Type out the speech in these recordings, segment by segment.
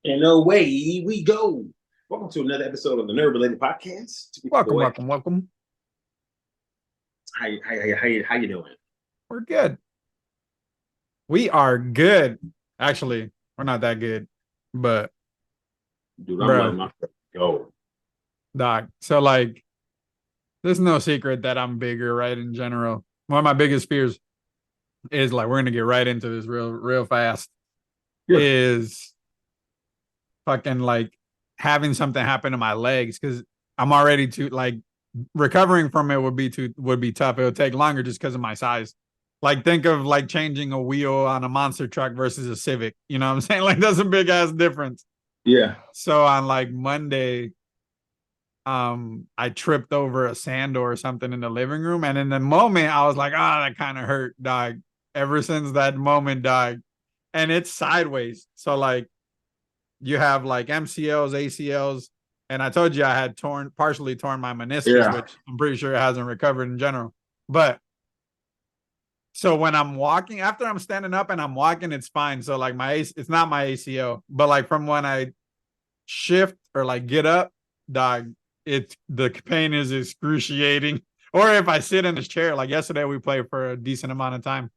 And away we go. Welcome to another episode of the Nerd Related Podcast. It's your Welcome, boy. welcome, welcome. How you doing? We're good. We are good. Actually, we're not that good, but Dude, I'm bro, letting my go. doc. So like, there's no secret that I'm bigger, right? In general, one of my biggest fears is like we're gonna get right into this real fast. Yeah. Is fucking like having something happen to my legs because I'm already too like recovering from it would be tough. It would take longer just because of my size. Like think of like changing a wheel on a monster truck versus a Civic. You know what I'm saying? Like that's a big ass difference. Yeah. So on like Monday, I tripped over a sand or something in the living room, and in the moment I was like, ah, that kind of hurt, dog. Ever since that moment, dog, and it's sideways. So like you have like MCLs, ACLs, and I told you I had partially torn my meniscus, Yeah. which I'm pretty sure it hasn't recovered in general. But so when I'm walking, after I'm standing up and I'm walking, it's fine. So like it's not my ACL, but like from when I shift or like get up, dog, it's the pain is excruciating. Or if I sit in this chair, like yesterday, we played for a decent amount of time.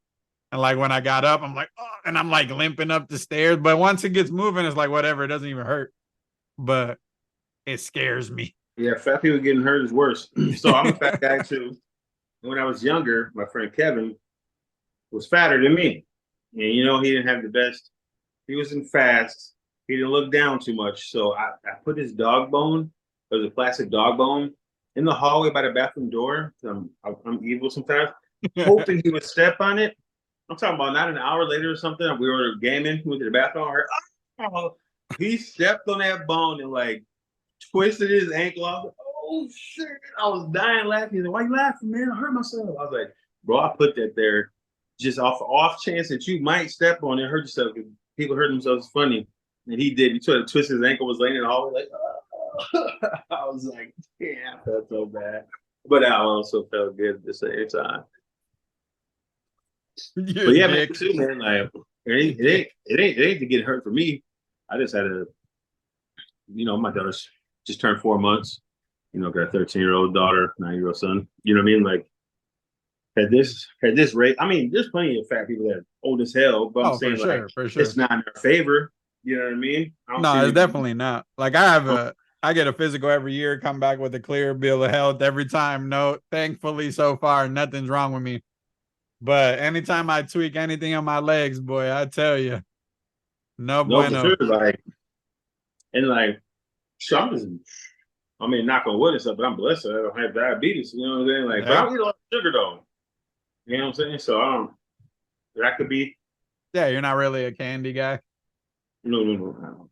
And like when I got up, I'm like, oh, and I'm like limping up the stairs. But once it gets moving, it's like whatever, it doesn't even hurt. But it scares me. Yeah. Fat people getting hurt is worse. So I'm a fat guy too. When I was younger, my friend Kevin was fatter than me. And he didn't have the best. He wasn't fast. He didn't look down too much. So I put his dog bone, it was a plastic dog bone, in the hallway by the bathroom door. I'm evil sometimes, hoping he would step on it. I'm talking about not an hour later or something. We were gaming, went to the bathroom. I heard, oh, he stepped on that bone and like twisted his ankle. I was like, oh shit. I was dying laughing. He's like, why you laughing, man? I hurt myself. I was like, bro, I put that there just off chance that you might step on it and hurt yourself. People hurt themselves funny. And he did. He tried to twist his ankle, was laying in the hallway like, oh. I was like, yeah, I felt so bad. But I also felt good at the same time. You But yeah, man, dick. too, man. Like it ain't to get hurt for me. I just had my daughter's just turned 4 months. Got a 13-year-old daughter, 9-year-old son. You know what I mean? Like at this rate, I mean, there's plenty of fat people that are old as hell, but I'm Oh, for saying like sure, for it's sure. not in their favor. You know what I mean? I don't see No, it's any people. definitely not. Like I get a physical every year, come back with a clear bill of health every time. No, thankfully so far, nothing's wrong with me. But anytime I tweak anything on my legs, boy, I tell you, no No, for sure. bueno. Like, so I'm just, I mean, knock on wood and stuff, but I'm blessed. I don't have diabetes. You know what I'm saying? Like, but I Yeah. don't eat a lot of sugar though. You know what I'm saying? So I don't. That could be. Yeah, you're not really a candy guy. No, no, no. No.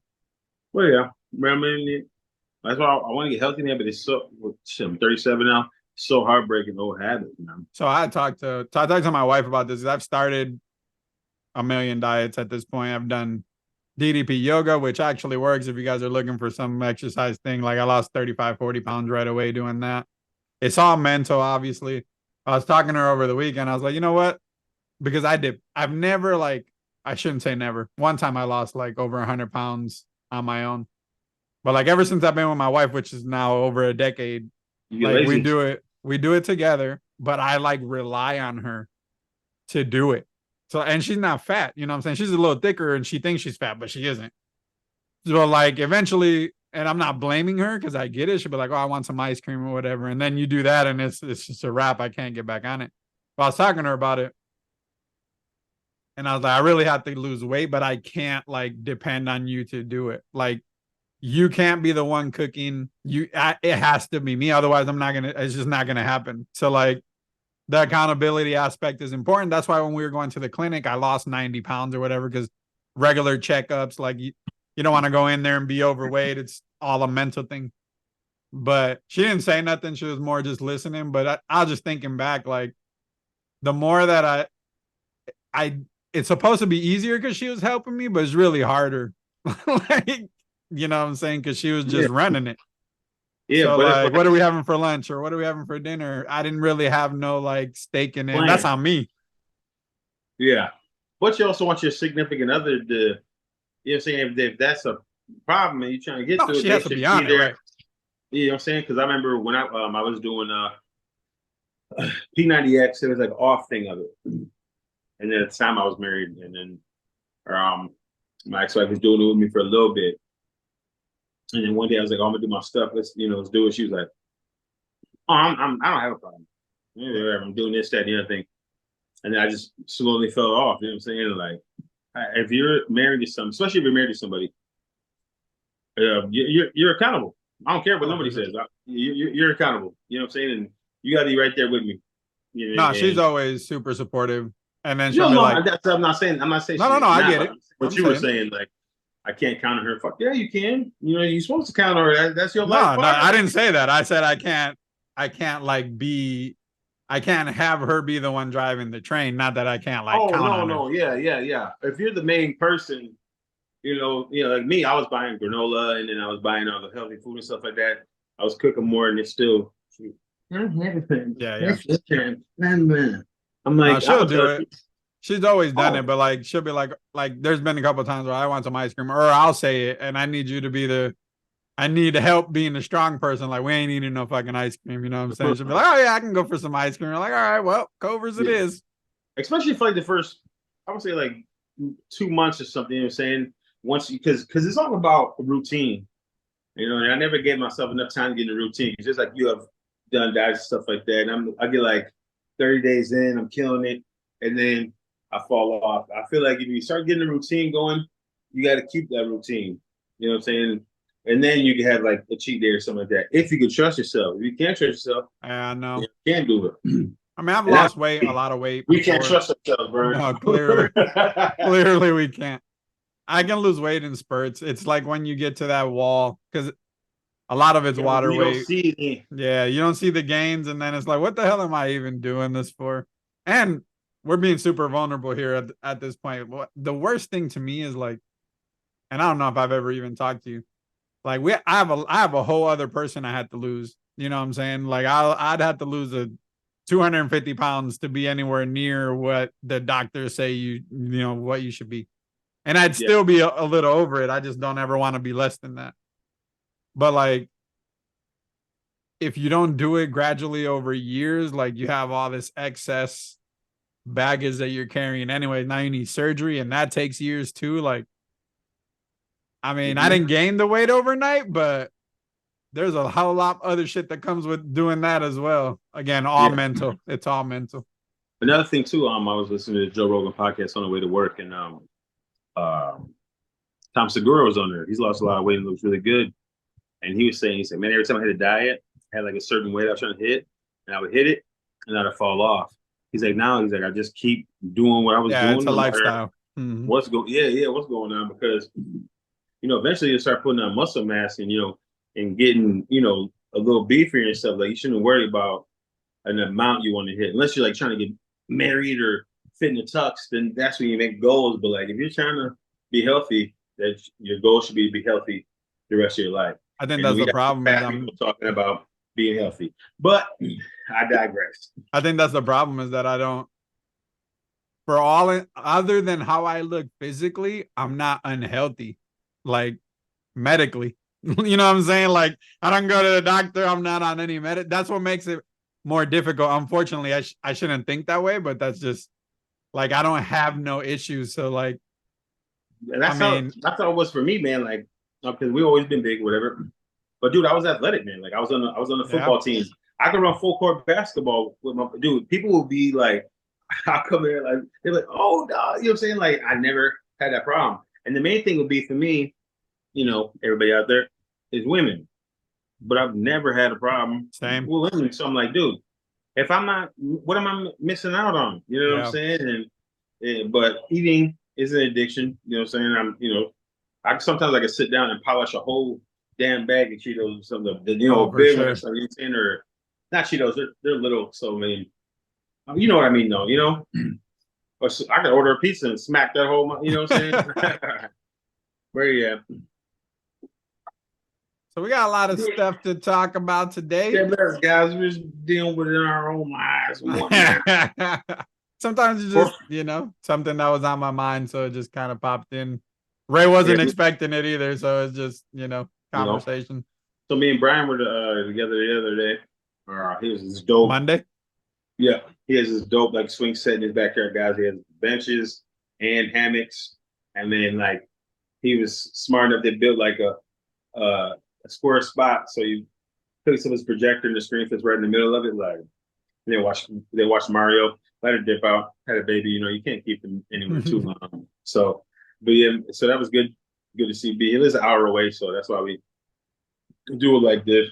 Well, yeah. I mean, that's why I want to get healthy now, but it's so. Shit, I'm 37 now. So heartbreaking old habits, man. So I talked to my wife about this. I've started a million diets at this point. I've done DDP yoga, which actually works if you guys are looking for some exercise thing. Like I lost 35, 40 pounds right away doing that. It's all mental, obviously. I was talking to her over the weekend. I was like, you know what? Because I've never like, I shouldn't say never. One time I lost like over 100 pounds on my own. But like ever since I've been with my wife, which is now over a decade, You get like lazy. we do it together, but I like rely on her to do it. So, and she's not fat, you know what I'm saying? She's a little thicker and she thinks she's fat, but she isn't. So, like, eventually, and I'm not blaming her because I get it. She'll be like, oh, I want some ice cream or whatever. And then you do that and it's just a wrap. I can't get back on it. But I was talking to her about it and I was like, I really have to lose weight, but I can't like depend on you to do it. Like, you can't be the one cooking. It has to be me. Otherwise, it's just not gonna happen. So, like, the accountability aspect is important. That's why when we were going to the clinic, I lost 90 pounds or whatever because regular checkups, like you don't want to go in there and be overweight. It's all a mental thing. But she didn't say nothing. She was more just listening. But I was just thinking back, like the more that I, it's supposed to be easier because she was helping me, but it's really harder. Like, you know what I'm saying? Because she was Yeah, just running it. yeah, So but it's like, like what are we having for lunch or what are we having for dinner? I didn't really have no like stake in it. And that's plan. on me. Yeah, but you also want your significant other to. You know what I'm saying? If that's problem and you're trying to get No, to it, she they has to should be be on it, there. right? You know what I'm saying? Because I remember when I was doing P90X, it was like off thing of it. And then at the time I was married, and then my ex-wife was doing it with me for a little bit. And then one day I was like, oh, I'm gonna do my stuff. Let's do it. She was like, oh, I don't have a problem. Yeah, I'm doing this, that, and the other thing. And then I just slowly fell off. You know what I'm saying? Like, if you're married to somebody, especially if you're married to somebody, you're accountable. I don't care what nobody says. You're accountable. You know what I'm saying? And you got to be right there with me. You know, No, she's always super supportive. And then she'll no, be no, like, I'm not saying. I'm not saying no, no, no, she's I not. get But it. what I'm you were saying. saying, like, I can't count on her. Fuck yeah, you can. You know, you're supposed to count on her. That's your life No, no, partner. I didn't say that. I said I can't like be I can't have her be the one driving the train. Not that I can't like Oh count no, on her. no, yeah, yeah, yeah. If you're the main person, like me, I was buying granola and then I was buying all the healthy food and stuff like that. I was cooking more and it's still I'm everything. Yeah, yeah. I'm No, like, I'm she'll gonna do tell it. you, She's always done it, oh, but like she'll be like there's been a couple of times where I want some ice cream, or I'll say it, and I need you to be I need help being the strong person. Like we ain't eating no fucking ice cream. You know what I'm saying? She'll be like, oh yeah, I can go for some ice cream. I'm like, all right, well, Culver's it yeah. is. Especially for like the first, I would say like 2 months or something. You know what I'm saying? Once because it's all about routine. And I never gave myself enough time to get in a routine. It's just like you have done diets and stuff like that. And I get like 30 days in, I'm killing it, and then I fall off. I feel like if you start getting a routine going, you got to keep that routine. You know what I'm saying? And then you can have like a cheat day or something like that. If you can trust yourself. If you can't trust yourself, I know. you can't do it. I mean, I've And lost weight, a lot of weight we can't before. trust ourselves, bro. No, clearly we can't. I can lose weight in spurts. It's like when you get to that wall, because a lot of it's Yeah, but water we don't weight. see it. Yeah, you don't see the gains, and then it's like, what the hell am I even doing this for? And we're being super vulnerable here at this point. The worst thing to me is like, and I don't know if I've ever even talked to you. Like I have a whole other person I had to lose. You know what I'm saying? Like I'd have to lose a 250 pounds to be anywhere near what the doctors say what you should be. And I'd Yeah. still be a little over it. I just don't ever want to be less than that. But like if you don't do it gradually over years, like you have all this excess baggage that you're carrying anyway. Now you need surgery, and that takes years too. Like, I mean, I didn't gain the weight overnight, but there's a whole lot other shit that comes with doing that as well. Again, all Yeah. mental. It's all mental. Another thing too, I was listening to the Joe Rogan podcast on the way to work, and Tom Segura was on there. He's lost a lot of weight and looks really good. And he said, man, every time I hit a diet, I had like a certain weight I was trying to hit, and I would hit it, and I'd fall off. He's like, I just keep doing what I was Yeah, doing, it's a no matter lifestyle. Mm-hmm. what's going on, because eventually you start putting on muscle mass and and getting a little beefier and stuff. Like you shouldn't worry about an amount you want to hit unless you're like trying to get married or fit in a tux. Then that's when you make goals. But like if you're trying to be healthy, that your goal should be to be healthy the rest of your life. I think And that's we the got problem is fat people talking about being healthy, but I digress. I think that's the problem is that I don't for all other than how I look physically, I'm not unhealthy. Like medically. You know what I'm saying? Like I don't go to the doctor. I'm not on any med. That's what makes it more difficult. Unfortunately, I shouldn't think that way, but that's just like I don't have no issues. So like, And that's how it was for me, man. Like because we always been big, whatever. But dude, I was athletic, man. Like I was on the yeah, football team. I could run full court basketball with my dude. People will be like, "How come here?" Like they're like, "Oh, no," you know what I'm saying? Like I never had that problem. And the main thing would be for me, everybody out there is women. But I've never had a problem same. with women. So I'm like, dude, if I'm not, what am I missing out on? You know what I'm Yeah. saying? But eating is an addiction. You know what I'm saying? I sometimes I can sit down and polish a whole damn bag of Cheetos or something. Oh, for Big one or sure. something. Or not Cheetos. They're little. So I mean, you know what I mean, though. Or I could order a pizza and smack that whole. You know what I'm saying? Where you at? So we got a lot of stuff to talk about today. Yeah, guys, we're just dealing with it in our own lives and whatnot. Sometimes it's just, something that was on my mind, so it just kind of popped in. Ray wasn't Yeah, expecting it either, so it's just you know. conversation. So me and Brian were together the other day. He was this dope. Monday. Yeah, he has this dope like swing set in his backyard, guys. He has benches and hammocks, and then like he was smart enough to build like a square spot. So you hooks up his projector and the screen fits right in the middle of it. Like they watch Mario, let her dip out, had a baby. You can't keep them anywhere too long. So, but yeah, so that was good. Good to see B. He lives an hour away, so that's why we do it like this.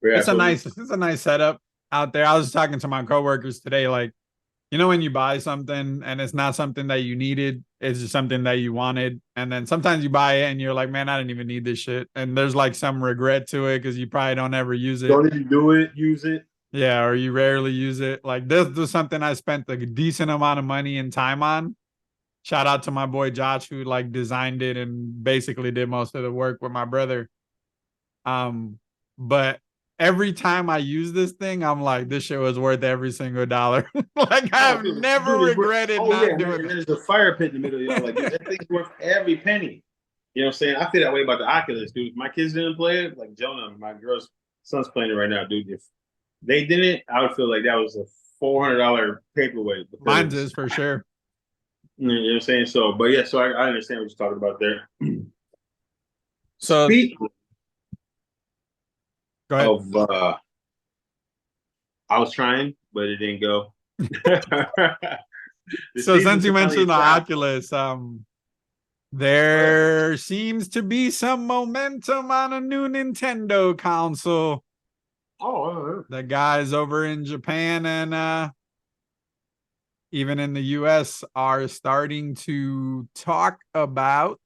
Yeah, It's a so nice setup out there. I was talking to my coworkers today, like, when you buy something and it's not something that you needed, it's just something that you wanted. And then sometimes you buy it and you're like, man, I didn't even need this shit. And there's like some regret to it because you probably don't ever use it. don't even do it, use it. Yeah, or you rarely use it. Like this was something I spent a decent amount of money and time on. Shout out to my boy Josh who like designed it and basically did most of the work with my brother. But every time I use this thing, I'm like, this shit was worth every single dollar. Like Oh, I've dude, never regretted oh yeah, not and doing it. there's a fire pit in the middle. Y'all like that thing's worth every penny. You know what I'm saying? I feel that way about the Oculus, dude. If my kids didn't play it, like Jonah, my girl's son's playing it right now, dude. If they didn't, I would feel like that was a $400 paperweight. Mine's Because is for sure. you know what I'm saying. So, but yeah, so I understand what you're talking about there. So Speaking go ahead. of, I was trying, but it didn't go. The So since season's you finally mentioned the stopped. Oculus, there seems to be some momentum on a new Nintendo console. Oh, The guys over in Japan and even in the US are starting to talk about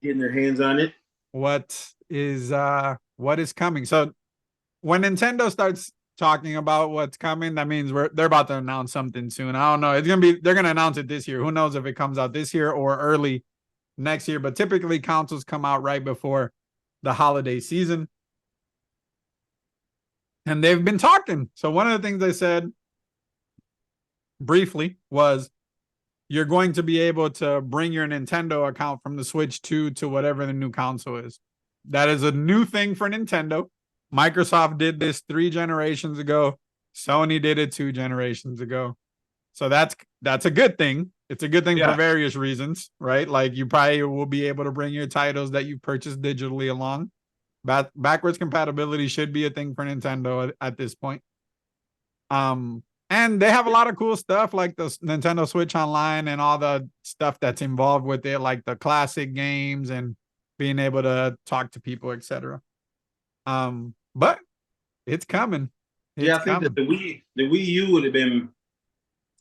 getting their hands on it. what is coming. So when Nintendo starts talking about what's coming, that means they're about to announce something soon. I don't know. They're gonna announce it this year. Who knows if it comes out this year or early next year, but typically consoles come out right before the holiday season. And they've been talking. So one of the things they said briefly was you're going to be able to bring your Nintendo account from the Switch 2 to whatever the new console is. That is a new thing for Nintendo. Microsoft did this 3 generations ago. Sony did it 2 generations ago. So that's a good thing. It's a good thing for various reasons, right? Like you probably will be able to bring your titles that you purchased digitally along. Backwards compatibility should be a thing for Nintendo at this point. And they have a lot of cool stuff like the Nintendo Switch Online and all the stuff that's involved with it, like the classic games and being able to talk to people, etc. But it's coming. I think that the Wii U would have been,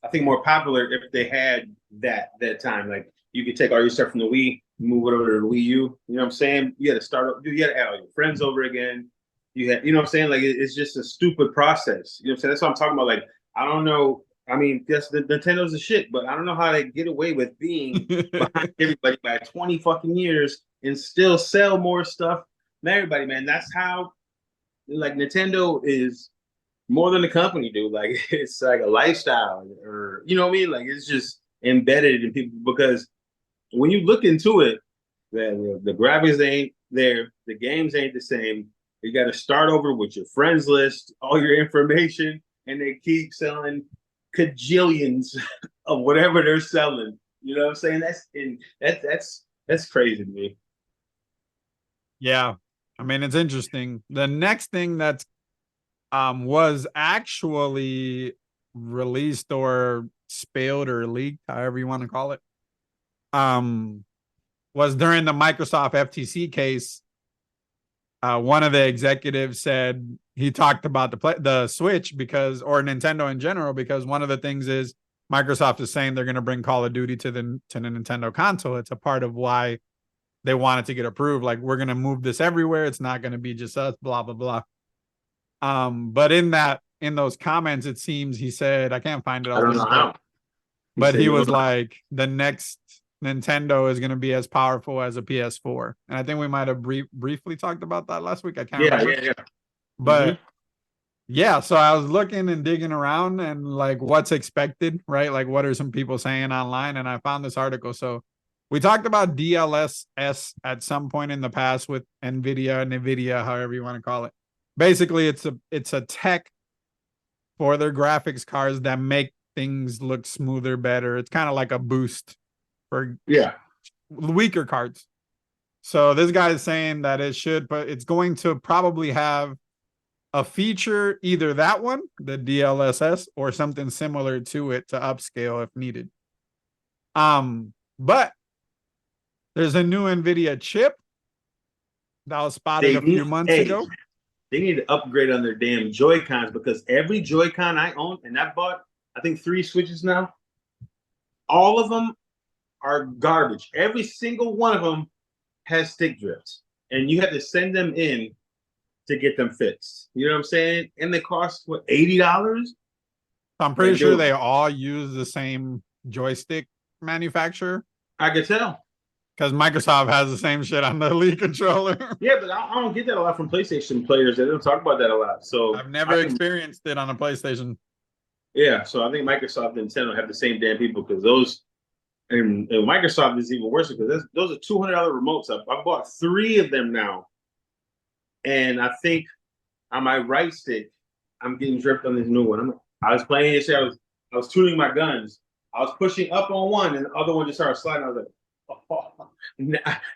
I think, more popular if they had that time. Like you could take all your stuff from the Wii, move it over to the Wii U. You know what I'm saying? You got to start up. You got to add all your friends over again. You know what I'm saying? Like it's just a stupid process. You know what I'm saying? That's what I'm talking about. Like I don't know. I mean, yes, the Nintendo's a shit, but I don't know how they get away with being behind everybody by 20 fucking years and still sell more stuff than everybody, man. That's how, like, Nintendo is more than a company, dude. Like, it's like a lifestyle, or you know what I mean? Like, it's just embedded in people because when you look into it, the graphics ain't there, the games ain't the same. You got to start over with your friends list, all your information, and they keep selling cajillions of whatever they're selling. You know what I'm saying? That's crazy to me. Yeah. I mean, it's interesting. The next thing that's was actually released or spilled or leaked, however you want to call it, was during the Microsoft FTC case. One of the executives said he talked about the Switch or Nintendo in general, because one of the things is Microsoft is saying they're going to bring Call of Duty to the Nintendo console. It's a part of why they wanted to get approved. Like, we're going to move this everywhere. It's not going to be just us, blah, blah, blah. But in those comments, it seems he said, I can't find it. I don't know how. But he was like, the next Nintendo is going to be as powerful as a PS4. And I think we might have briefly talked about that last week. I can't remember. Yeah. But yeah, so I was looking and digging around and like what's expected, right? Like what are some people saying online? And I found this article. So We talked about DLSS at some point in the past with NVIDIA, however you want to call it. Basically, it's a tech for their graphics cards that make things look smoother, better. It's kind of like a boost for weaker cards. So this guy is saying that it should, but it's going to probably have a feature, either that one, the DLSS, or something similar to it to upscale if needed. But there's a new NVIDIA chip that was spotted a few months ago. They need to upgrade on their damn Joy-Cons, because every Joy-Con I own, and I bought, I think 3 Switches now, all of them are garbage. Every single one of them has stick drifts, and you have to send them in to get them fixed. You know what I'm saying? And they cost, what, $80? I'm pretty sure they all use the same joystick manufacturer. I could tell. Because Microsoft has the same shit on the Elite controller. Yeah, but I don't get that a lot from PlayStation players. They don't talk about that a lot. So I've never experienced it on a PlayStation. Yeah, so I think Microsoft and Nintendo have the same damn people, because those, and Microsoft is even worse, because those are $200 remotes. I bought 3 of them now, and I think on my right stick, I'm getting dripped on this new one. I was playing this. I was tuning my guns. I was pushing up on one, and the other one just started sliding. I was like, oh,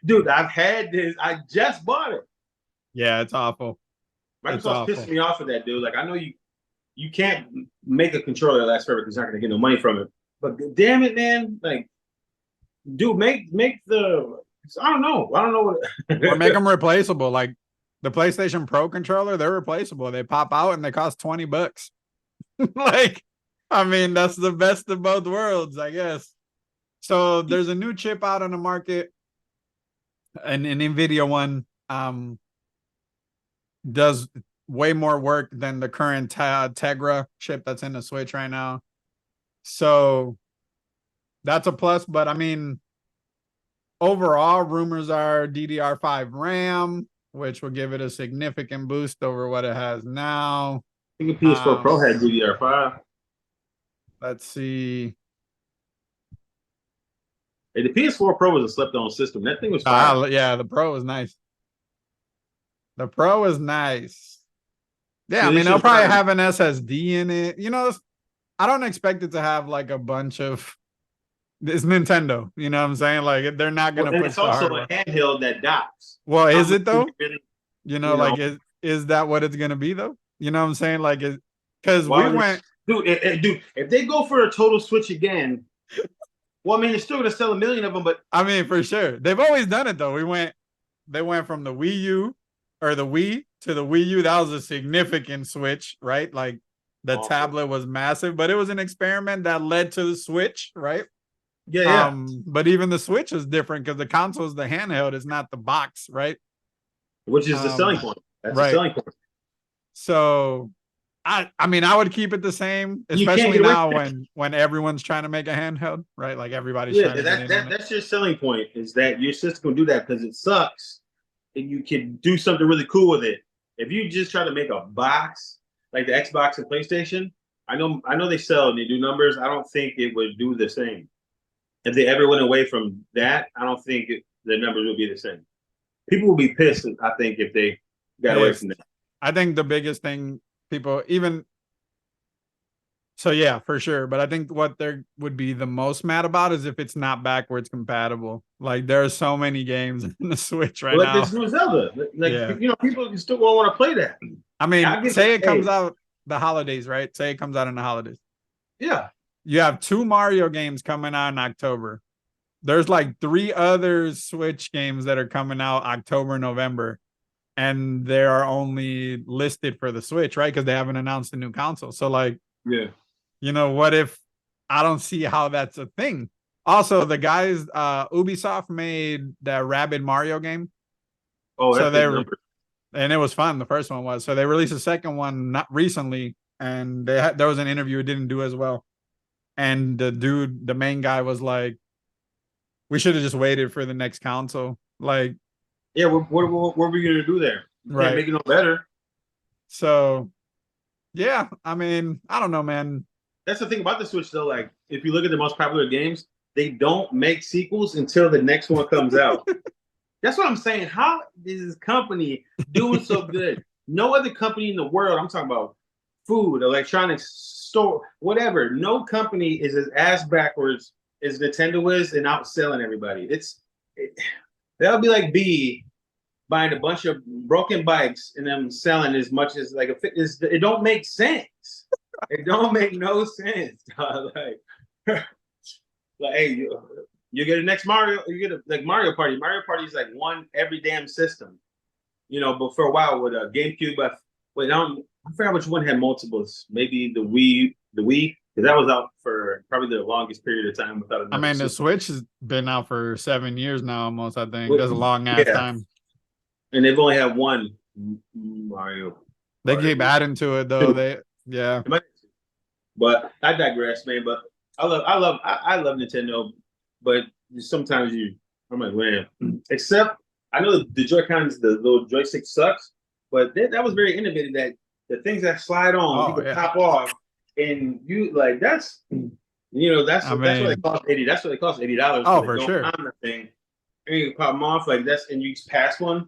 dude, I've had this. I just bought it. Yeah, it's awful. Microsoft's pissing me off of that, dude. Like, I know you can't make a controller that lasts forever because you're not gonna get no money from it. But damn it, man! Like, dude, make the. I don't know what. Or make them replaceable. Like the PlayStation Pro controller, they're replaceable. They pop out and they cost $20. Like, I mean, that's the best of both worlds, I guess. So there's a new chip out on the market, an NVIDIA one. Does way more work than the current Tegra chip that's in the Switch right now. So that's a plus. But I mean, overall, rumors are DDR5 RAM, which will give it a significant boost over what it has now. I think the PS4 Pro had DDR5. Let's see. Hey, the PS4 Pro was a slept-on system. That thing was fire. Yeah, the Pro is nice. The Pro is nice. Yeah, I mean, they'll probably have an SSD in it. You know, I don't expect it to have like a bunch of. It's Nintendo. You know what I'm saying? Like, they're not going to put. It's also a handheld that docks. Well, is it though? You know, like, is that what it's going to be though? You know what I'm saying? Like, because we went. Dude, if they go for a total Switch again, well, I mean, they're still going to sell 1 million of them, but I mean, for sure, they've always done it though. They went from the Wii U or the Wii to the Wii U. That was a significant switch, right? Like, the tablet was massive, but it was an experiment that led to the Switch, right? Yeah. But even the Switch is different because the console is the handheld, it's not the box, right? Which is the selling point. That's the selling point. So I mean, I would keep it the same, especially now when everyone's trying to make a handheld, right? Like, everybody's trying to that's your selling point, is that your system can do that because it sucks and you can do something really cool with it. If you just try to make a box like the Xbox and PlayStation, I know they sell and they do numbers. I don't think it would do the same. If they ever went away from that, I don't think the numbers would be the same. People would be pissed, I think, if they got away from that. I think the biggest thing people even. So yeah, for sure. But I think what they would be the most mad about is if it's not backwards compatible. Like, there are so many games in the Switch now. Like this new Zelda. You know, people still won't want to play that. I mean, say it comes out the holidays, right? Say it comes out in the holidays. Yeah. You have 2 Mario games coming out in October. There's like 3 other Switch games that are coming out October, November. And they are only listed for the Switch, right? Because they haven't announced a new console. So, like, yeah. You know, what if I don't see how that's a thing? Also, the guys, Ubisoft made that Rabbids Mario game. Oh, so and it was fun. The first one was. So they released a second one not recently, and there was an interview it didn't do as well. And the main guy was like, "We should have just waited for the next console." Like, yeah, what were we gonna do there? Can't make it no better. So, yeah, I mean, I don't know, man. That's the thing about the Switch, though. Like, if you look at the most popular games, they don't make sequels until the next one comes out. That's what I'm saying. How is this company doing so good? No other company in the world, I'm talking about food, electronics, store, whatever. No company is as ass backwards as Nintendo is and outselling everybody. That'll be like B buying a bunch of broken bikes and them selling as much as like a fitness. It don't make sense. It don't make no sense. Like, like, hey, you get a next Mario, you get a like Mario Party. Mario Party is like one every damn system, you know. But for a while with a GameCube, I forgot which one had multiples. Maybe the Wii, because that was out for probably the longest period of time without another. I mean, the system. Switch has been out for 7 years now, almost. I think that's a long ass time. And they've only had one Mario. They keep adding to it though. Yeah. But I digress, man. But I love Nintendo, but sometimes I'm like, man. Except I know the Joy-Cons, the little joystick sucks, but that was very innovative. That the things that slide on, you can pop off, and you like that's that's what they cost $80. That's what they cost $80. Oh, for sure. On the thing, and you can pop them off like that's, and you just pass one.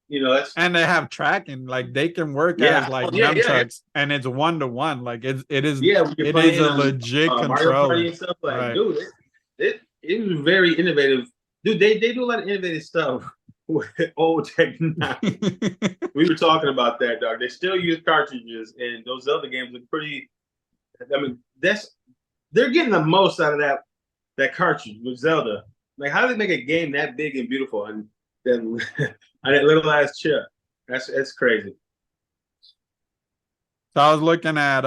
That's, and they have tracking, like they can work as like nunchucks, and it's 1-to-1. Like it is a legit controller. Mario Party and stuff. Like, right. Dude, it was very innovative. Dude, they do a lot of innovative stuff with old technology. We were talking about that, dog. They still use cartridges, and those Zelda games are pretty. I mean, they're getting the most out of that cartridge with Zelda. Like, how do they make a game that big and beautiful and then on that little ass chip? That's crazy. So I was looking at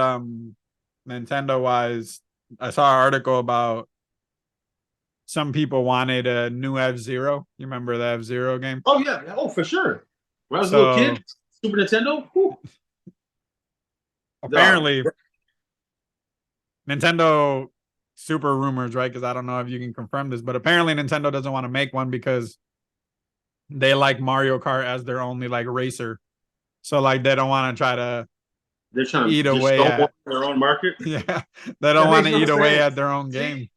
Nintendo wise. I saw an article about some people wanted a new F-Zero. You remember the F-Zero game? Oh yeah, for sure. When I was a little kid, Super Nintendo. Whew. Apparently, Nintendo super rumors, right? Because I don't know if you can confirm this, but apparently Nintendo doesn't want to make one because they like Mario Kart as their only like racer. So like they don't want to try to. They're trying to eat to away at their own market. Yeah, they don't want to eat away at their own game.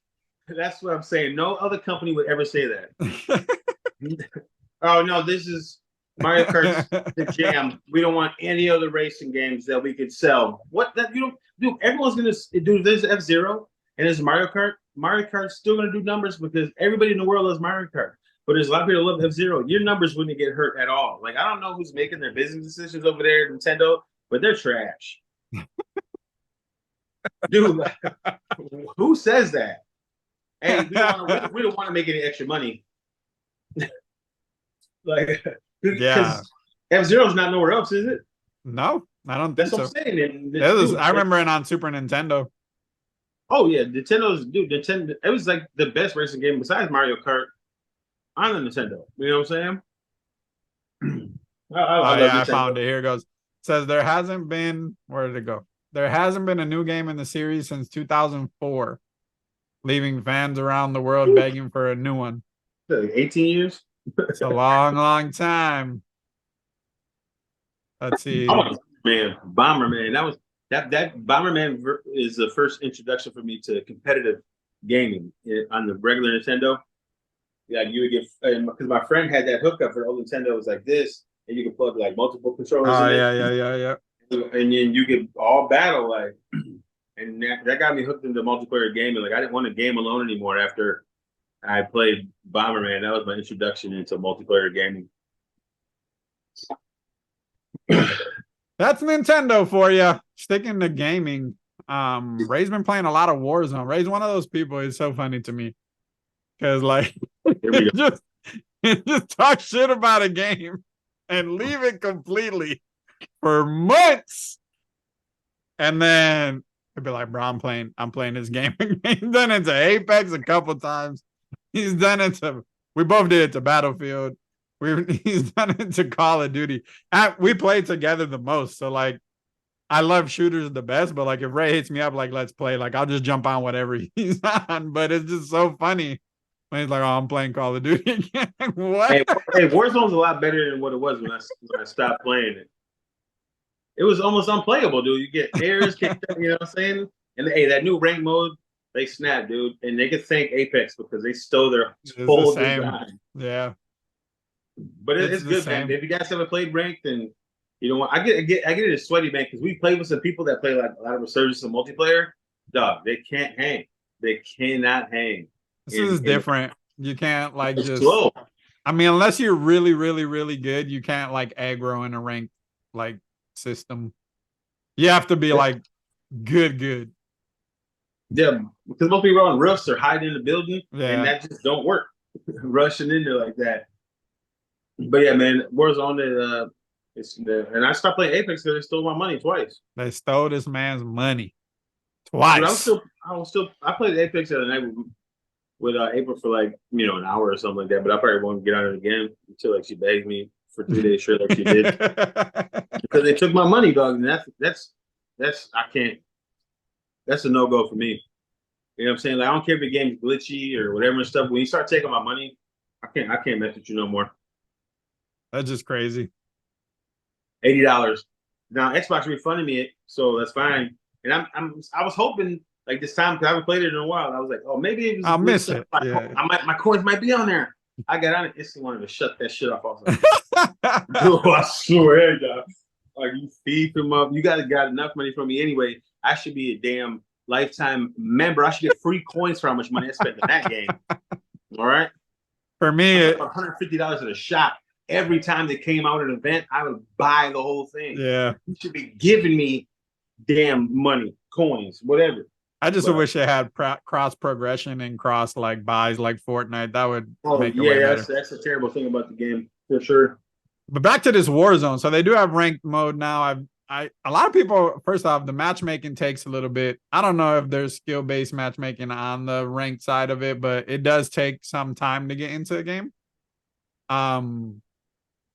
That's what I'm saying. No other company would ever say that. Oh no, this is Mario Kart's the jam. We don't want any other racing games that we could sell. What that you don't do? Everyone's gonna do. There's F-Zero and there's Mario Kart. Mario Kart's still gonna do numbers because everybody in the world loves Mario Kart. But there's a lot of people that love F-Zero. Your numbers wouldn't get hurt at all. Like, I don't know who's making their business decisions over there at Nintendo, but they're trash. Dude, who says that? Hey, we don't want to make any extra money. Like, yeah, F-Zero's not nowhere else, is it? No, I don't think so. That's what I'm saying. I remember it on Super Nintendo. Oh yeah, Nintendo. It was like the best racing game besides Mario Kart on the Nintendo. You know what I'm saying? I found it. Here it goes. It says there hasn't been. Where did it go? There hasn't been a new game in the series since 2004, leaving fans around the world begging for a new one. 18 years. It's a long, long time. Let's see. Oh, man, Bomberman. That Bomberman is the first introduction for me to competitive gaming on the regular Nintendo. Yeah, you would get, because my friend had that hookup for the old Nintendo. It was like this, and you could plug like multiple controllers. Oh yeah. And then you could all battle like, and that got me hooked into multiplayer gaming. Like, I didn't want to game alone anymore after I played Bomberman. That was my introduction into multiplayer gaming. That's Nintendo for you. Sticking to gaming. Ray's been playing a lot of Warzone. Ray's one of those people. It's so funny to me because like just talk shit about a game and leave it completely for months, and then he'll be like, "Bro, I'm playing this game." He's done it to Apex a couple times. He's done it to. We both did it to Battlefield. He's done it to Call of Duty. We played together the most. So like, I love shooters the best. But like, if Ray hits me up, like, let's play. Like, I'll just jump on whatever he's on. But it's just so funny when he's like, "Oh, I'm playing Call of Duty again." What? Hey, Warzone's a lot better than what it was when I stopped playing it. It was almost unplayable, dude. You get errors kicked up, you know what I'm saying? And hey, that new rank mode, they snap, dude, and they could thank Apex because they stole their It's the whole same. design. Yeah. But it's the good, man. same. If you guys ever played ranked, and you know what, I get it a sweaty, man, because we played with some people that play like a lot of Resurgence and multiplayer. Dog, they can't hang. They cannot hang. This is different. You can't like It's just. slow. I mean, unless you're really, really, really good, you can't like aggro in a ranked like system. You have to be like good. Yeah, because most people are on roofs or hiding in the building, and Yeah. that just don't work. Rushing in there like that. But yeah, man, Warzone. And I stopped playing Apex because they stole my money twice. They stole this man's money Dude, twice. I played Apex the other night with April for like an hour or something like that. But I probably won't get on it again until like she begged me for 3 days straight, like she did, because they took my money, dog. And that's I can't. That's a no go for me. You know what I'm saying? Like, I don't care if the game's glitchy or whatever and stuff. When you start taking my money, I can't mess with you no more. That's just crazy. $80. Now Xbox refunded me it, so that's fine. And I was hoping like this time, because I haven't played it in a while. I was like, oh, maybe it was. I'll miss it. Yeah. My coins might be on there. I got on it instantly, wanted to shut that shit off. I was like, dude, I swear, dog. Are you thieving up? You guys got enough money from me anyway. I should be a damn lifetime member. I should get free coins for how much money I spent in that game. All right. For me, $150 at a shop. Every time they came out an event, I would buy the whole thing. Yeah. You should be giving me damn money, coins, whatever. I just wish it had cross progression and cross like buys like Fortnite. That would make it way better. That's a terrible thing about the game for sure. But back to this Warzone. So they do have ranked mode now. A lot of people, first off, the matchmaking takes a little bit. I don't know if there's skill-based matchmaking on the ranked side of it, but it does take some time to get into the game.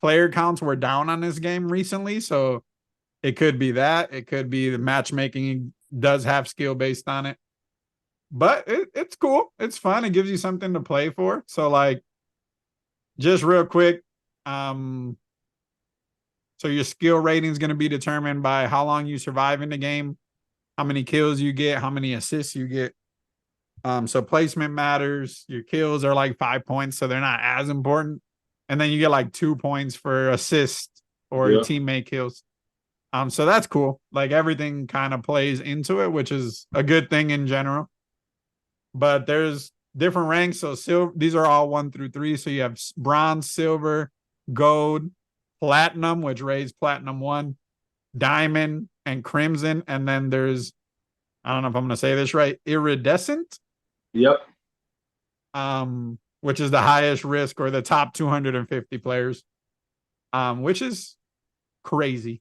Player counts were down on this game recently, so it could be that. It could be the matchmaking does have skill based on it. But it's cool. It's fun. It gives you something to play for. So like just real quick, so your skill rating is going to be determined by how long you survive in the game, how many kills you get, how many assists you get. So placement matters. Your kills are like 5 points, so they're not as important. And then you get like 2 points for assist or teammate kills. So that's cool. Like everything kind of plays into it, which is a good thing in general. But there's different ranks. So these are all 1 through 3. So you have bronze, silver, gold, platinum, which raised platinum 1, diamond, and crimson. And then there's, I don't know if I'm going to say this right, iridescent. Yep. Which is the highest risk or the top 250 players, which is crazy.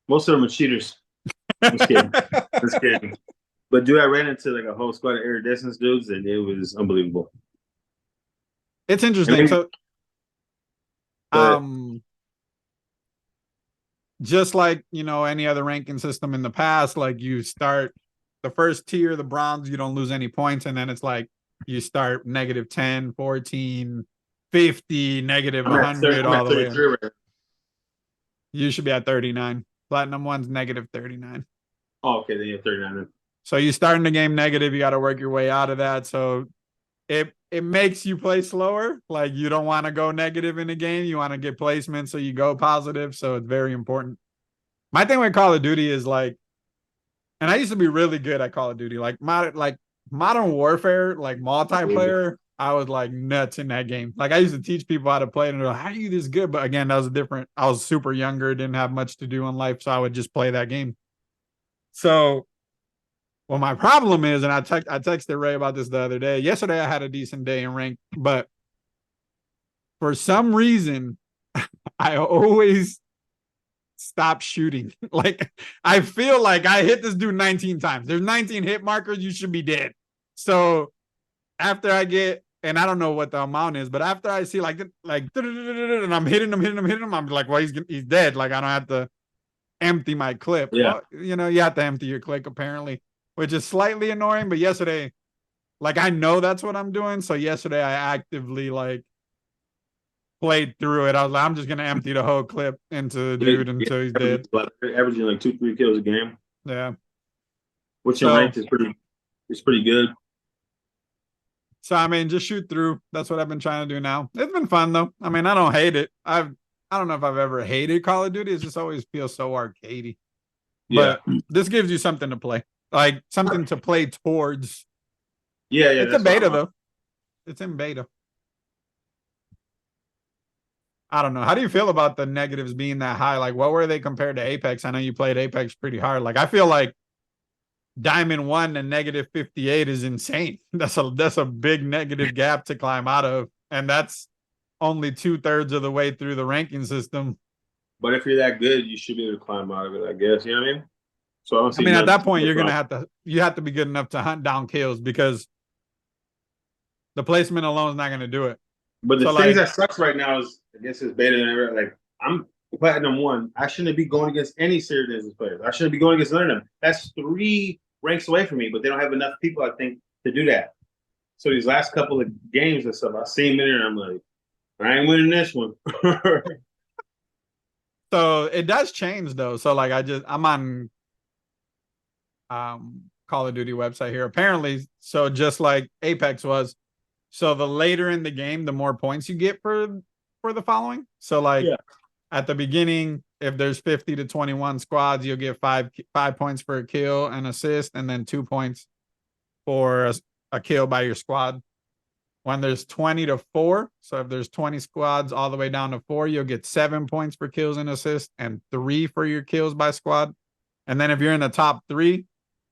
Most of them are cheaters. Just kidding. Just kidding. But dude, I ran into like a whole squad of iridescence dudes, and it was unbelievable. It's interesting. So, just like any other ranking system in the past, like you start the first tier, the bronze, you don't lose any points, and then it's like you start -10, 14, 50, -100, all the way up. You should be at 39. Platinum 1's -39. Oh, okay, then you have 39. So you start in the game negative, you got to work your way out of that. So it makes you play slower. Like you don't want to go negative in the game. You want to get placement, so you go positive. So it's very important. My thing with Call of Duty is like, and I used to be really good at Call of Duty, like Modern Warfare, like multiplayer. I was like nuts in that game. Like I used to teach people how to play, and they're like, "How are you this good?" But again, that was different. I was super younger, didn't have much to do in life, so I would just play that game. So, well, my problem is, and I texted Ray about this the other day. Yesterday, I had a decent day in rank, but for some reason, I always stop shooting. Like I feel like I hit this dude 19 times. There's 19 hit markers. You should be dead. So after I get, and I don't know what the amount is, but after I see like, and I'm hitting him, I'm like, well, he's dead. Like I don't have to empty my clip. Yeah. Well, you have to empty your clip apparently, which is slightly annoying. But yesterday, like I know that's what I'm doing. So yesterday I actively like played through it. I was like, I'm just gonna empty the whole clip into the dude until he's dead. Averaging like 2-3 kills a game. Yeah. Which in ranked is pretty good. So I mean, just shoot through. That's what I've been trying to do now. It's been fun though. I mean, I don't hate it. I don't know if I've ever hated Call of Duty. It just always feels so arcadey. Yeah. But this gives you something to play, like something to play towards. Yeah, It's a that's what beta I'm on. though. It's in beta. I don't know. How do you feel about the negatives being that high? Like, what were they compared to Apex? I know you played Apex pretty hard. Like, I feel like Diamond 1 and negative 58 is insane. That's a big negative gap to climb out of. And that's only 2/3 of the way through the ranking system. But if you're that good, you should be able to climb out of it, I guess. You know what I mean? So I don't I see mean, at nothing that point, too you're gonna wrong. have to be good enough to hunt down kills because the placement alone is not gonna do it. But the So things like, that sucks right now is I guess it's beta and everything. Like I'm platinum 1. I shouldn't be going against any serious business players. I shouldn't be going against none of them. That's 3 ranks away from me, but they don't have enough people, I think, to do that. So these last couple of games and stuff, I see them in there and I'm like, I ain't winning this one. so it does change though. So like, I'm on Call of Duty website here. Apparently, so just like Apex was, so the later in the game, the more points you get for the following. So like Yeah. at the beginning, if there's 50 to 21 squads, you'll get five points for a kill and assist, and then 2 points for a kill by your squad. When there's 20 to 4, so if there's 20 squads all the way down to 4, you'll get 7 points for kills and assists and 3 for your kills by squad. And then if you're in the top 3,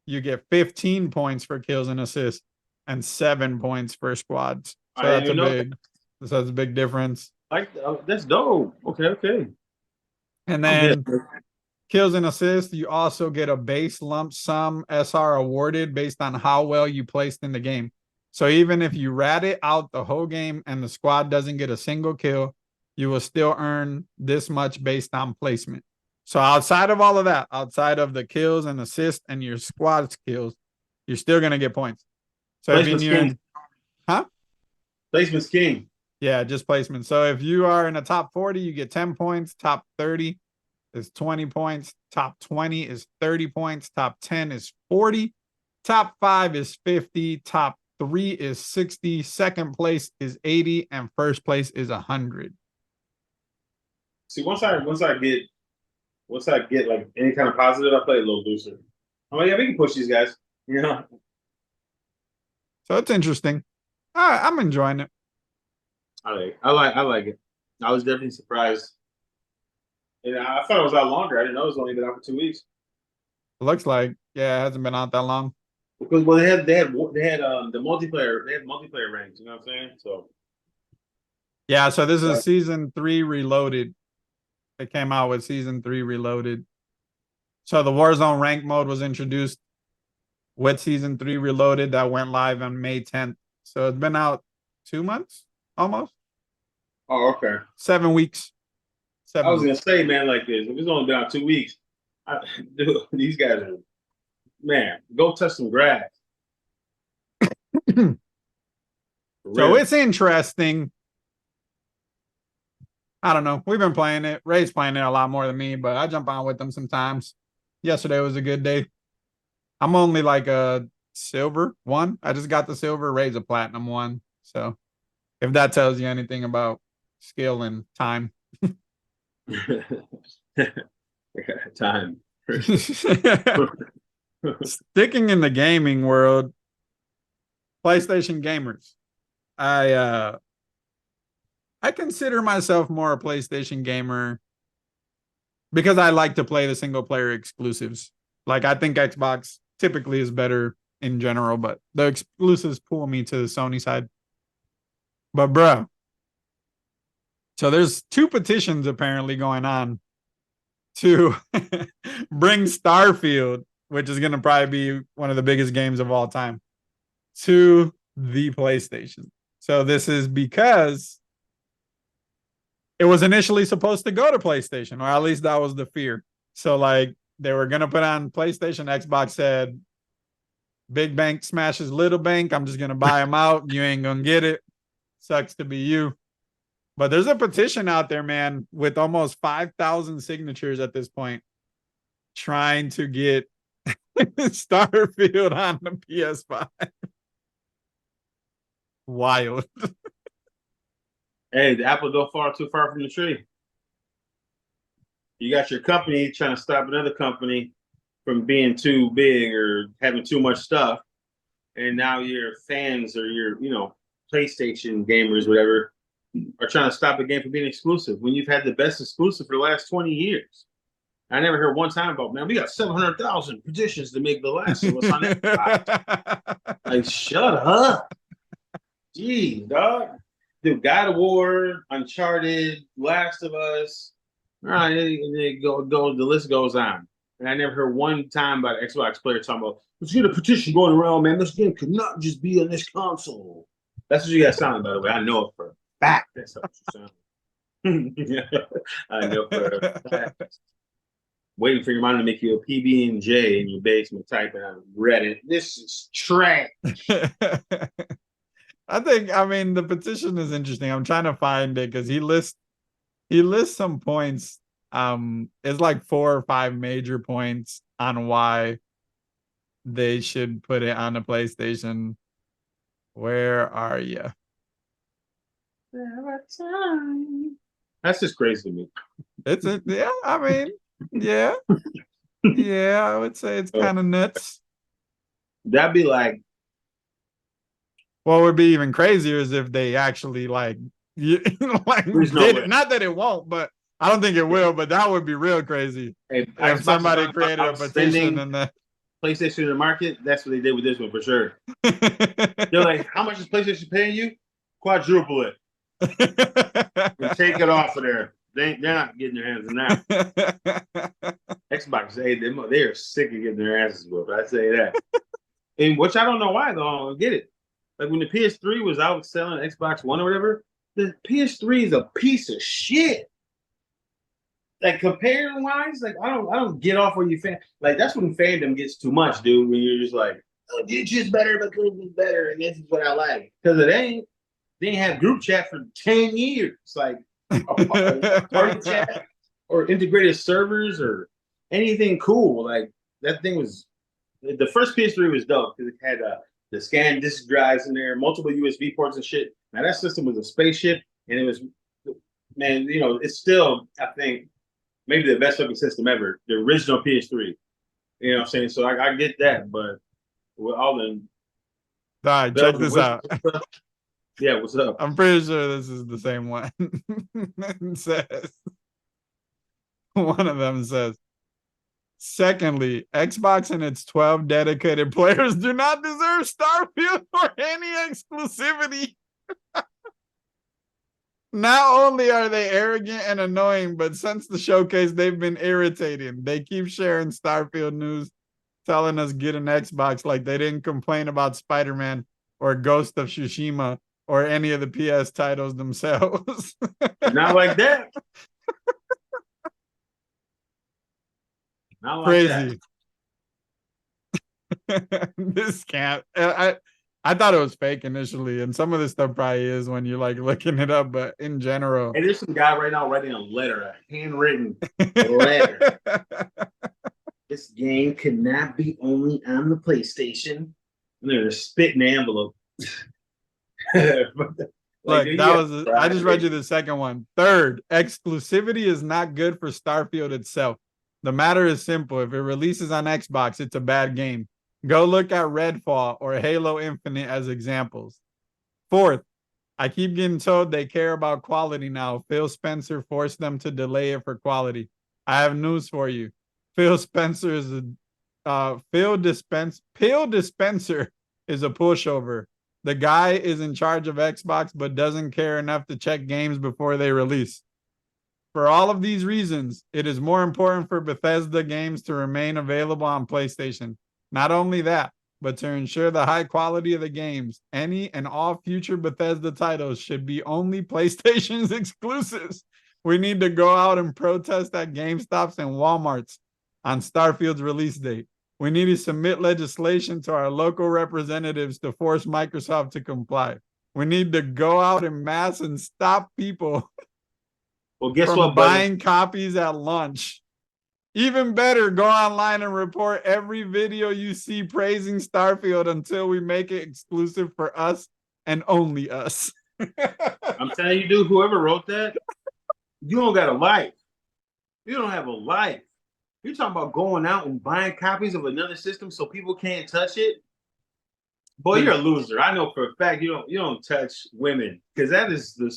you get 15 points for kills and assists and 7 points for squads. So I didn't even know that. that's a big difference. Like that's dope. Okay. And I'm good. then kills and assists, you also get a base lump sum SR awarded based on how well you placed in the game. So even if you rat it out the whole game and the squad doesn't get a single kill, you will still earn this much based on placement. So outside of all of that, outside of the kills and assists and your squad skills, you're still gonna get points. So if Placement's you're king. in, huh? Placement's king. Yeah, just placement. So if you are in the top 40, you get 10 points. Top 30 is 20 points. Top 20 is 30 points. Top 10 is 40. Top 5 is 50. Top 3 is 60. Second place is 80. And first place is 100. See, once I get like any kind of positive, I play a little looser. I'm like, yeah, we can push these guys. You know, So it's interesting. I'm enjoying it. I like it. I was definitely surprised. And I thought it was out longer. I didn't know it was only been out for 2 weeks. It looks like, yeah, it hasn't been out that long. Because well, they had the multiplayer. They had multiplayer ranks. You know what I'm saying? So Yeah, so this is season 3 reloaded. They came out with season 3 reloaded. So the Warzone rank mode was introduced with season 3 reloaded that went live on May 10th. So it's been out 2 months almost. oh, okay. 7 weeks. I was 7 gonna weeks. say, man, like this. If it's only been out 2 weeks, dude, these guys are man. Go touch some grass. For So real. it's interesting. I don't know. We've been playing it. Ray's playing it a lot more than me, but I jump on with them sometimes. Yesterday was a good day. I'm only like a silver 1. I just got the silver. Ray's a platinum 1. So if that tells you anything about skill and time. Time. Sticking in the gaming world, PlayStation gamers. I consider myself more a PlayStation gamer because I like to play the single player exclusives. Like I think Xbox typically is better in general, but the exclusives pull me to the Sony side. But bro, so there's 2 petitions apparently going on to bring Starfield, which is going to probably be one of the biggest games of all time, to the PlayStation. So this is because it was initially supposed to go to PlayStation, or at least that was the fear. So like they were gonna put on PlayStation. Xbox said, "Big bank smashes little bank. I'm just gonna buy them out. You ain't gonna get it. Sucks to be you." But there's a petition out there, man, with almost 5,000 signatures at this point, trying to get Starfield on the PS5. Wild. Hey, the apple don't fall too far from the tree. You got your company trying to stop another company from being too big or having too much stuff, and now your fans or your PlayStation gamers, whatever, are trying to stop a game from being exclusive when you've had the best exclusive for the last 20 years. I never heard one time about, man, we got 700,000 petitions to make The Last of Us on Xbox. Like, shut up. Jeez, dog. Dude, God of War, Uncharted, Last of Us. All right, the list goes on. And I never heard one time about an Xbox player talking about, let's get a petition going around, man. This game could not just be on this console. That's what you guys sound, by the way. I know it for a fact. That's what you sound. I know for a fact. Waiting for your mom to make you a PB and J in your basement, typing on Reddit. This is trash. I mean, the petition is interesting. I'm trying to find it because he lists some points. It's like 4 or 5 major points on why they should put it on the PlayStation. Where are you? That's just crazy to me. Yeah, I mean, yeah. Yeah, I would say it's kind of nuts. That'd be like, what would be even crazier is if they actually like did it. Not that it won't, but I don't think it will, but that would be real crazy. If somebody created a petition and the PlayStation in the market, that's what they did with this one for sure. They're like, how much is PlayStation paying you? Quadruple it. And take it off of there. They're not getting their hands on that. Xbox, they are sick of getting their asses whooped. I say that. And which I don't know why though. I don't get it. Like when the PS3 was out selling Xbox One or whatever, the PS3 is a piece of shit. Like comparing wise, like I don't get off where you fan. Like that's when fandom gets too much, dude. When you're just like, oh, it's just better because it's better, and this is what I like. Because it ain't. They didn't have group chat for 10 years. Like a party chat or integrated servers or anything cool. Like that thing was the first PS3 was dope because it had the scan disk drives in there, multiple USB ports and shit. Now that system was a spaceship, and it was, man, it's still, I think, maybe the best looking system ever. The original PS3. You know what I'm saying? So I get that, but with all the all right, check this out. Yeah, what's up? I'm pretty sure this is the same one. It says, one of them says, secondly, Xbox and its 12 dedicated players do not deserve Starfield or any exclusivity. Not only are they arrogant and annoying, but since the showcase, they've been irritating. They keep sharing Starfield news, telling us get an Xbox like they didn't complain about Spider-Man or Ghost of Tsushima or any of the PS titles themselves. Not like that. Not like Crazy. That. This can't. I thought it was fake initially, and some of this stuff probably is when you're like looking it up, but in general. Hey, there's some guy right now writing a letter, a handwritten letter. This game cannot be only on the PlayStation. And they're spitting the envelope. Look, I just read you the second one. Third, exclusivity is not good for Starfield itself. The matter is simple. If it releases on Xbox, it's a bad game. Go look at Redfall or Halo Infinite as examples. Fourth, I keep getting told they care about quality now. Phil Spencer forced them to delay it for quality. I have news for you. Phil Dispenser is a pushover. The guy is in charge of Xbox, but doesn't care enough to check games before they release. For all of these reasons, it is more important for Bethesda games to remain available on PlayStation. Not only that, but to ensure the high quality of the games, any and all future Bethesda titles should be only PlayStation's exclusives. We need to go out and protest at GameStops and Walmarts on Starfield's release date. We need to submit legislation to our local representatives to force Microsoft to comply. We need to go out en masse and stop people from buying copies at lunch. Even better, go online and report every video you see praising Starfield until we make it exclusive for us and only us. I'm telling you, dude, whoever wrote that, you don't got a life. You don't have a life. You're talking about going out and buying copies of another system so people can't touch it. Boy, you're a loser. I know for a fact you don't touch women because that is the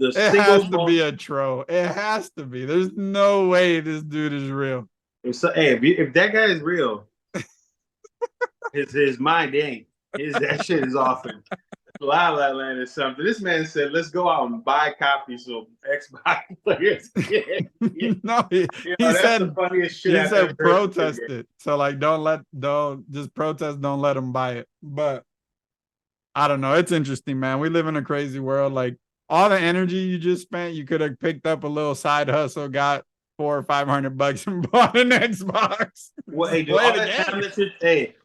It single has to be a troll. It has to be. There's no way this dude is real. If that guy is real, his mind ain't. That shit is off in La La Land or something. This man said, "Let's go out and buy copies so Xbox players." No, he that's said the funniest shit. he said protest it. So like, don't just protest. Don't let them buy it. But I don't know. It's interesting, man. We live in a crazy world. Like all the energy you just spent, you could have picked up a little side hustle, got $400 or $500 and bought an Xbox. Well, hey, dude,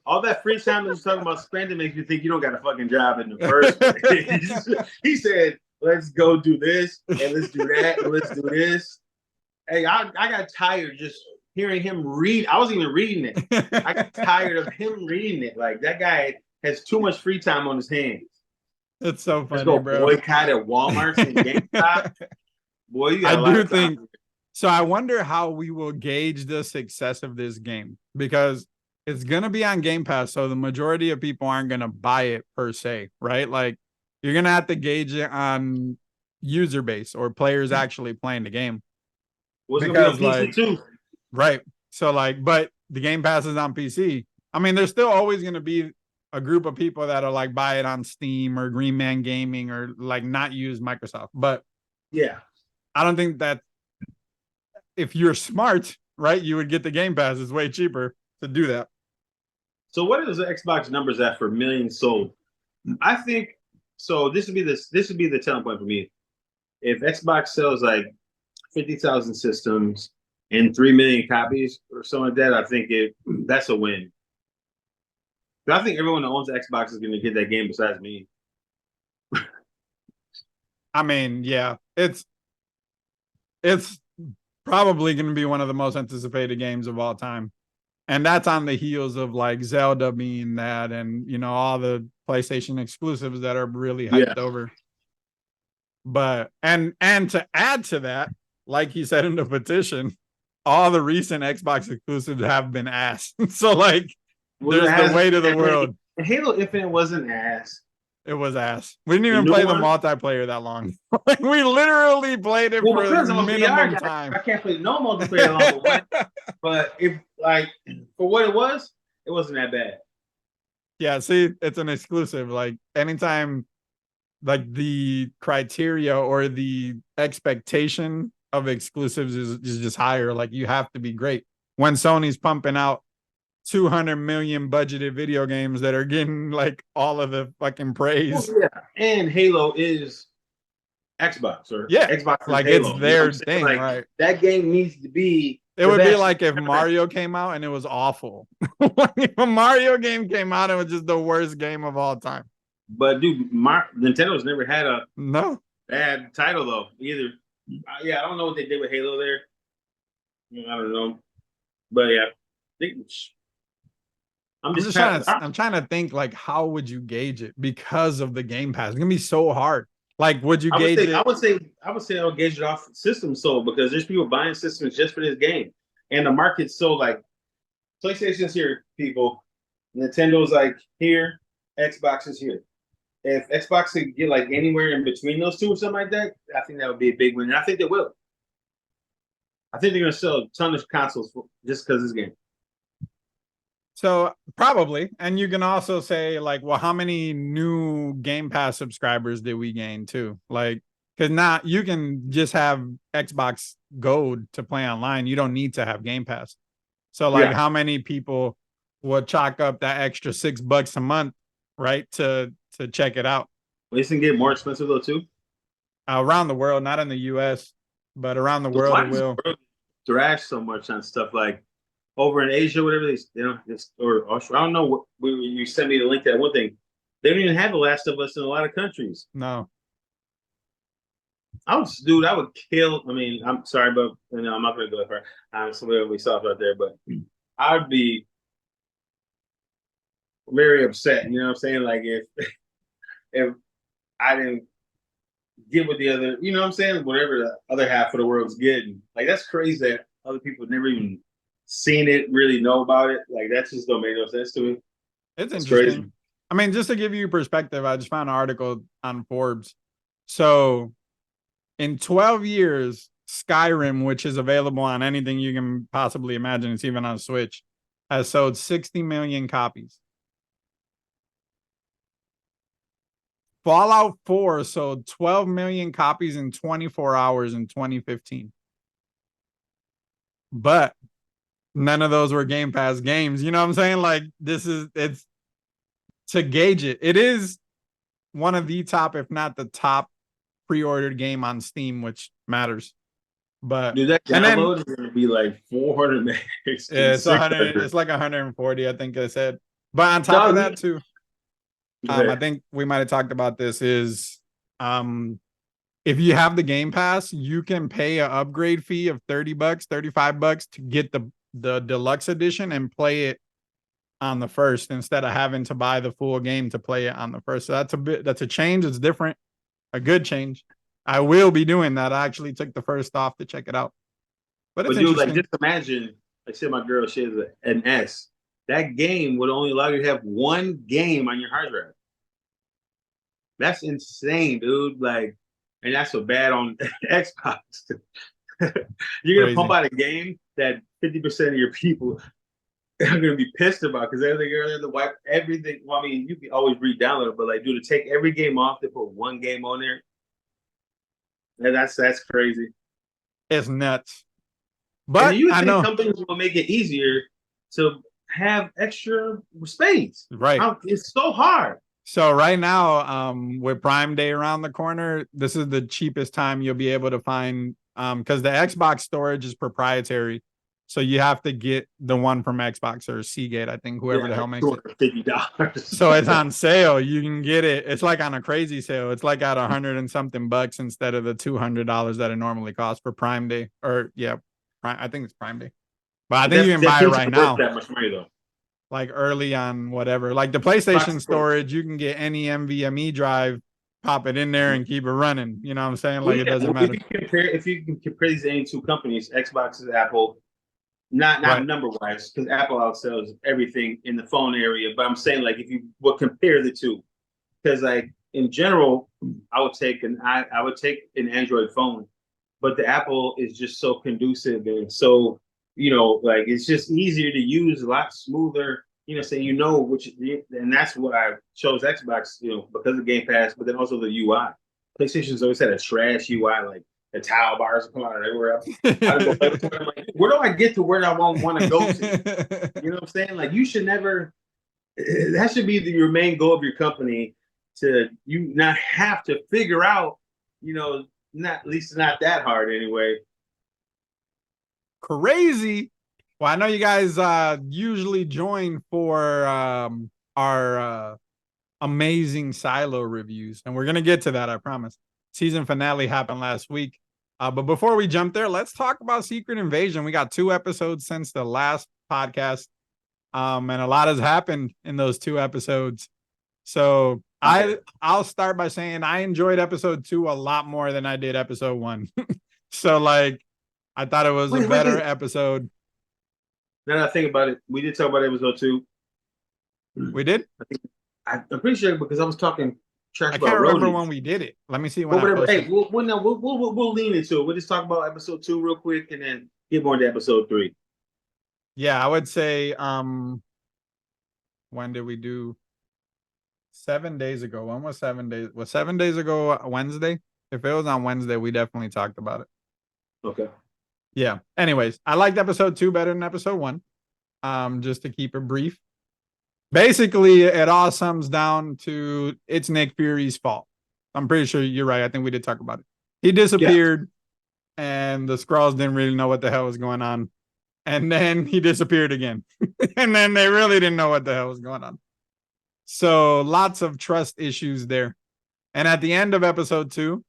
all that free time that you're talking about spending makes you think you don't got a fucking job in the first place. He said, "Let's go do this and let's do that and let's do this." Hey, I got tired just hearing him read. I wasn't even reading it. I got tired of him reading it. Like that guy has too much free time on his hands. It's so funny, let's go bro. Boycott at Walmart and GameStop. Boy, you got I do think. So I wonder how we will gauge the success of this game because it's going to be on Game Pass. So the majority of people aren't going to buy it per se, right? Like you're going to have to gauge it on user base or players actually playing the game. What's going to be on PC too? Right. So like, but the Game Pass is on PC. I mean, there's still always going to be a group of people that are like buy it on Steam or Green Man Gaming or like not use Microsoft. But yeah, I don't think that if you're smart, right, you would get the Game Pass. It's way cheaper to do that. So what is the Xbox numbers at for millions sold? I think so. This would be the telling point for me. If Xbox sells like 50,000 systems and 3 million copies or something like that, I think that's a win. But I think everyone that owns Xbox is going to get that game besides me. I mean, yeah, it's probably going to be one of the most anticipated games of all time. And that's on the heels of like Zelda being that and, you know, all the PlayStation exclusives that are really hyped over. But, and to add to that, like he said in the petition, all the recent Xbox exclusives have been ass. So like, there's the weight of the world. Halo Infinite wasn't ass. It was ass. We didn't even play the multiplayer that long. We literally played it for minimum time. I can't play no multiplayer long. But if like for what it wasn't that bad. Yeah, see, it's an exclusive. Like anytime, like the criteria or the expectation of exclusives is just higher. Like you have to be great. When Sony's pumping out 200 million budgeted video games that are getting like all of the fucking praise. Well, yeah, and Halo is Xbox or Xbox like Halo. It's their thing, like, right? That game needs to be. It would be like if Mario came out and it was awful. If a Mario game came out, it was just the worst game of all time. But dude, Nintendo's never had a bad title though either. Yeah, I don't know what they did with Halo there. I don't know, but yeah, I'm trying to think like how would you gauge it because of the Game Pass? It's gonna be so hard. Like, would you gauge it? I would say I would gauge it off system sold because there's people buying systems just for this game, and the market's so like PlayStation's here, people. Nintendo's like here, Xbox is here. If Xbox could get like anywhere in between those two or something like that, I think that would be a big win, and I think they will. I think they're gonna sell a ton of consoles just because of this game. So probably, and you can also say like, well, how many new Game Pass subscribers did we gain too? Like, because now you can just have Xbox Gold to play online. You don't need to have Game Pass. So like, how many people would chalk up that extra $6 a month, right, to check it out? Well, it's gonna get more expensive though too. Around the world, not in the U.S., but around the world it will. Thrash so much on stuff like. Over in Asia, whatever they don't, or I don't know what you sent me the link to that one thing. They don't even have The Last of Us in a lot of countries. No. I would kill. I mean, I'm sorry, but I'm not going to go that far. Somebody will be soft out there, but I would be very upset. You know what I'm saying? Like if I didn't get what the other, you know what I'm saying? Whatever the other half of the world's getting. Like that's crazy that other people never even seen it, really know about it. Like that just don't make no sense to me. It's It's crazy. interesting. I mean, just to give you perspective, I just found an article on Forbes. So in 12 years, Skyrim, which is available on anything you can possibly imagine, it's even on Switch, has sold 60 million copies. Fallout 4 sold 12 million copies in 24 hours in 2015. But none of those were Game Pass games. You know what I'm saying? Like, it's to gauge it. It is one of the top, if not the top, pre-ordered game on Steam, which matters. But dude, that download is gonna be like 400 megs. It's 100. It's like 140, I think I said. But on top of that, too, I think we might have talked about this. Is if you have the Game Pass, you can pay an upgrade fee of $30, $35 to get the deluxe edition and play it on the first instead of having to buy the full game to play it on the first. So that's a change. It's different, a good change. I will be doing that. I actually took the first off to check it out. But it's dude, like interesting. just imagine, like say my girl, she has an S. That game would only allow you to have one game on your hard drive. That's insane, dude. Like, and that's so bad on Xbox. You're gonna pump out a game that 50% of your people are gonna be pissed about because they're going to wipe everything. Well, I mean, you can always re-download it, but like, dude, to take every game off to put one game on there, that's crazy. It's nuts. But you would I think know companies will make it easier to have extra space. Right. It's so hard. So right now, with Prime Day around the corner, this is the cheapest time you'll be able to find, because the Xbox storage is proprietary. So you have to get the one from Xbox or Seagate, I think, whoever the hell makes it. $250. So it's on sale. You can get it. It's like on a crazy sale. It's like at 100 and something bucks instead of the $200 that it normally costs for Prime Day. Or yeah, I think it's Prime Day. But I think you can buy it right now. That much money though. Like early on, whatever. Like the PlayStation storage, you can get any NVMe drive, pop it in there, and keep it running. You know what I'm saying? Like it doesn't matter. If you can compare these any two companies, Xbox and Apple, not right. Number wise, because Apple outsells everything in the phone area. But I'm saying like if you would compare the two, because like in general, I would take an Android phone, but the Apple is just so conducive and so. Like it's just easier to use, a lot smoother, which, and that's what I chose Xbox, because of Game Pass, but then also the UI. PlayStation's always had a trash UI, like the tile bars come out of everywhere. I'm like, where do I get to where I want to go to? You know what I'm saying? Like you should never, that should be your main goal of your company, to you not have to figure out, not at least not that hard anyway. Crazy. Well, I know you guys usually join for our amazing Silo reviews, and we're gonna get to that, I promise. Season finale happened last week. But before we jump there, let's talk about Secret Invasion. We got 2 episodes since the last podcast. And a lot has happened in those 2 episodes. So I'll start by saying I enjoyed episode 2 a lot more than I did episode 1. So like I thought it was a better episode. Now that I think about it, we did talk about episode 2. We did? I'm pretty sure because I was talking trash about I can't remember rodents. when we did it. Let me see when whatever. Hey, we'll lean into it. We'll just talk about episode 2 real quick and then get more into episode 3. Yeah, I would say when did we do 7 days ago? When was 7 days? Was 7 days ago Wednesday? If it was on Wednesday, we definitely talked about it. Okay. Yeah. Anyways, I liked episode 2 better than episode 1. Just to keep it brief. Basically, it all sums down to it's Nick Fury's fault. I'm pretty sure you're right. I think we did talk about it. He disappeared, and the Skrulls didn't really know what the hell was going on. And then he disappeared again. And then they really didn't know what the hell was going on. So lots of trust issues there. And at the end of episode 2,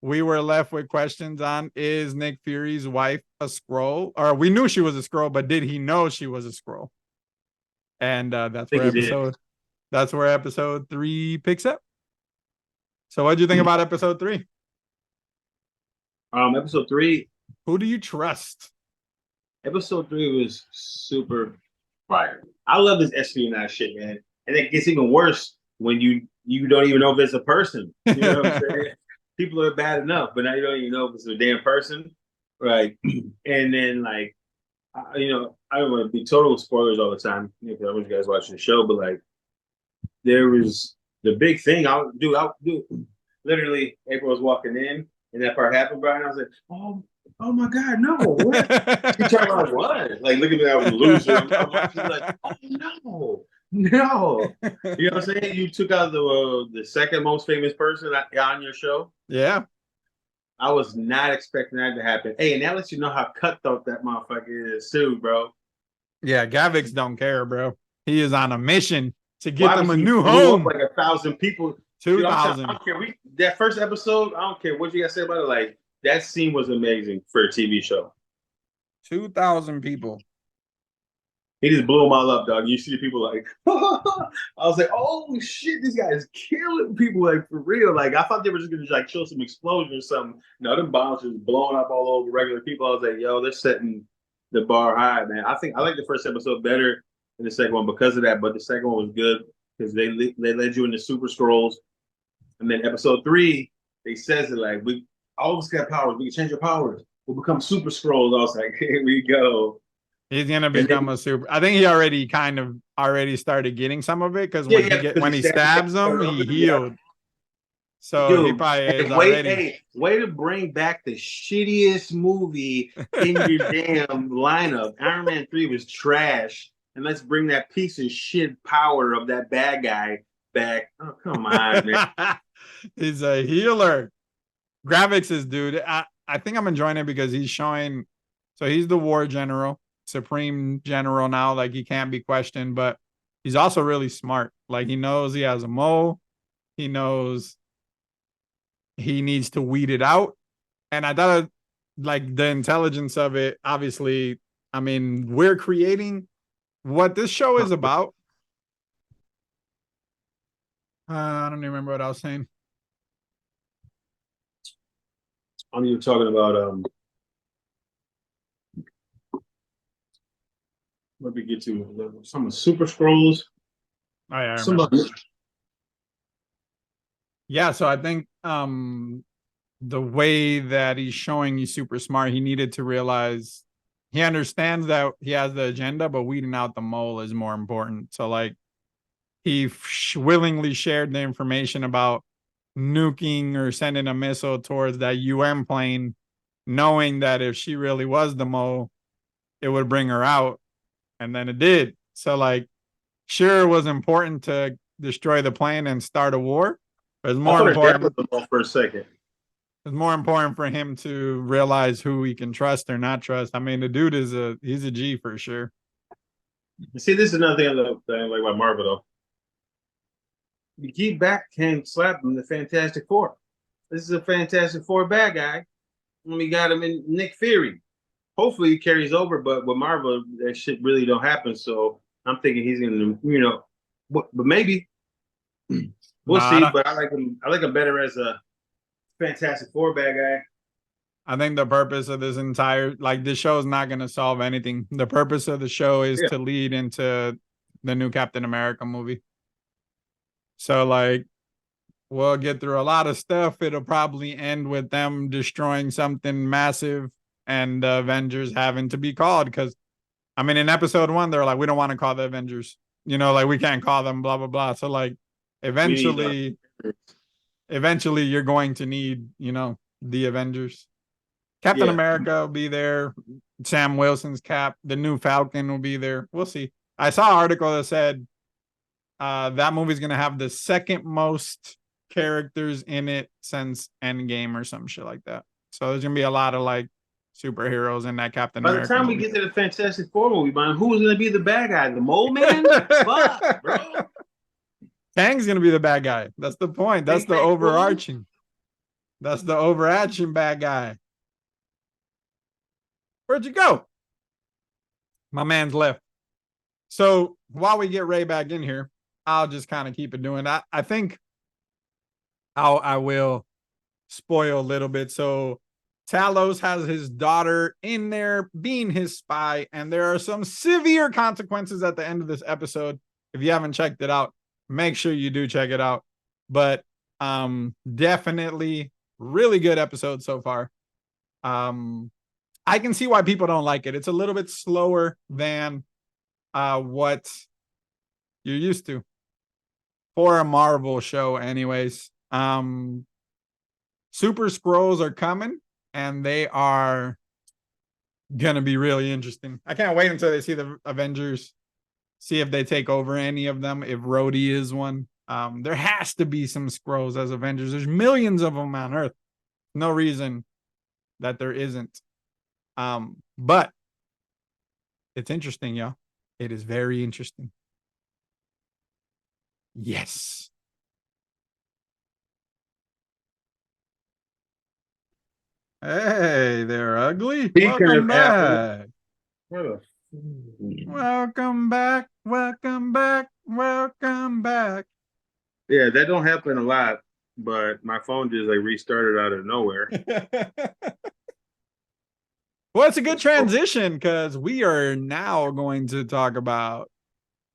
we were left with questions on, is Nick Fury's wife a Skrull? Or we knew she was a Skrull, but did he know she was a Skrull? And that's where episode 3 picks up. So what do you think about episode 3? Episode 3. Who do you trust? Episode 3 was super fire. I love this espionage shit, man. And it gets even worse when you don't even know if it's a person. You know what I'm saying? People are bad enough, but now you don't even know if it's a damn person, right? And then like, I don't want to be total spoilers all the time because I want you guys watching the show, but like, there was the big thing. I'll do. Literally, April was walking in, and that part happened, Brian. I was like, oh my God, no! What? She turned around, what? Like, look at me, I was a loser. I'm watching, like, oh no, no. You know what I'm saying? You took out the second most famous person on your show. Yeah. I was not expecting that to happen. Hey, and that lets you know how cutthroat that motherfucker is too, bro. Yeah, Gavix don't care, bro. He is on a mission to get Why them was a he new blew home. up like 1,000 people? 2,000. I don't care. That first episode, I don't care what you guys say about it. Like that scene was amazing for a TV show. 2,000 people. He just blew them all up, dog. You see people like, I was like, oh shit, this guy is killing people like for real. Like I thought they were just gonna like show some explosion or something. No, them bombs just blowing up all over regular people. I was like, yo, they're setting the bar high, man. I think I like the first episode better than the second one because of that, but the second one was good because they led you into Super Skrulls. And then episode 3, they says it like we all of us got powers. We can change our powers. We'll become Super Skrulls. I was like, here we go. He's gonna become a super. I think he already kind of started getting some of it because when he stabs him, he healed. So dude, he probably is already. Way to bring back the shittiest movie in your damn lineup. Iron Man 3 was trash, and let's bring that piece of shit power of that bad guy back. Oh, come on, man. He's a healer. Gravix is dude. I think I'm enjoying it because he's showing. So he's the war general, supreme general now. Like he can't be questioned, but he's also really smart. Like he knows he has a mole. He knows he needs to weed it out. And I thought like the intelligence of it, obviously, I mean, we're creating what this show is about. I don't even remember what I was saying. I mean, you're talking about what did we get to? Some Super Skrulls. Oh, yeah, I remember. Yeah, so I think the way that he's showing he's super smart, he needed to realize he understands that he has the agenda, but weeding out the mole is more important. So like he willingly shared the information about nuking or sending a missile towards that UN plane, knowing that if she really was the mole, it would bring her out. And then it did. So like sure it was important to destroy the plane and start a war. But it's more important for a second. It's more important for him to realize who he can trust or not trust. I mean, the dude he's a G for sure. See, this is another thing I like about Marvel though. You keep back can slap him the Fantastic Four. This is a Fantastic Four bad guy. And we got him in Nick Fury. Hopefully he carries over, but with Marvel, that shit really don't happen. So I'm thinking he's gonna, but maybe. We'll see, but I like him. I like him better as a Fantastic Four bad guy. I think the purpose of this this show is not going to solve anything. The purpose of the show is to lead into the new Captain America movie. So, like, we'll get through a lot of stuff. It'll probably end with them destroying something massive and the Avengers having to be called. Because, I mean, in episode 1, they're like, we don't want to call the Avengers. Like, we can't call them, blah, blah, blah. So, like, eventually you're going to need, the Avengers. Captain America will be there. Sam Wilson's Cap. The new Falcon will be there. We'll see. I saw an article that said that movie's going to have the second most characters in it since Endgame or some shit like that. So there's going to be a lot of like superheroes in that Captain America. By the time we get to the Fantastic Four movie, man, who's going to be the bad guy? The Mole Man? Fuck, bro. Kang's going to be the bad guy. That's the point. That's the overarching. That's the overarching bad guy. Where'd you go? My man's left. So while we get Ray back in here, I'll just kind of keep it doing that. I think I will spoil a little bit. So Talos has his daughter in there being his spy, and there are some severe consequences at the end of this episode. If you haven't checked it out, make sure you do check it out. But definitely really good episode so far. I can see why people don't like it. It's a little bit slower than what you're used to for a Marvel show, anyways. Super Skrulls are coming, and they are gonna be really interesting. I can't wait until they see the Avengers, see if they take over any of them. If Rhodey is one, there has to be some Skrulls as Avengers. There's millions of them on Earth. No reason that there isn't. But it's interesting, y'all. It is very interesting. Yes. Hey, they're ugly. Speaking Welcome of Apple, back. where Welcome back. Welcome back. Welcome back. yeah, that don't happen a lot, but my phone just like restarted out of nowhere. Well, it's a good transition because we are now going to talk about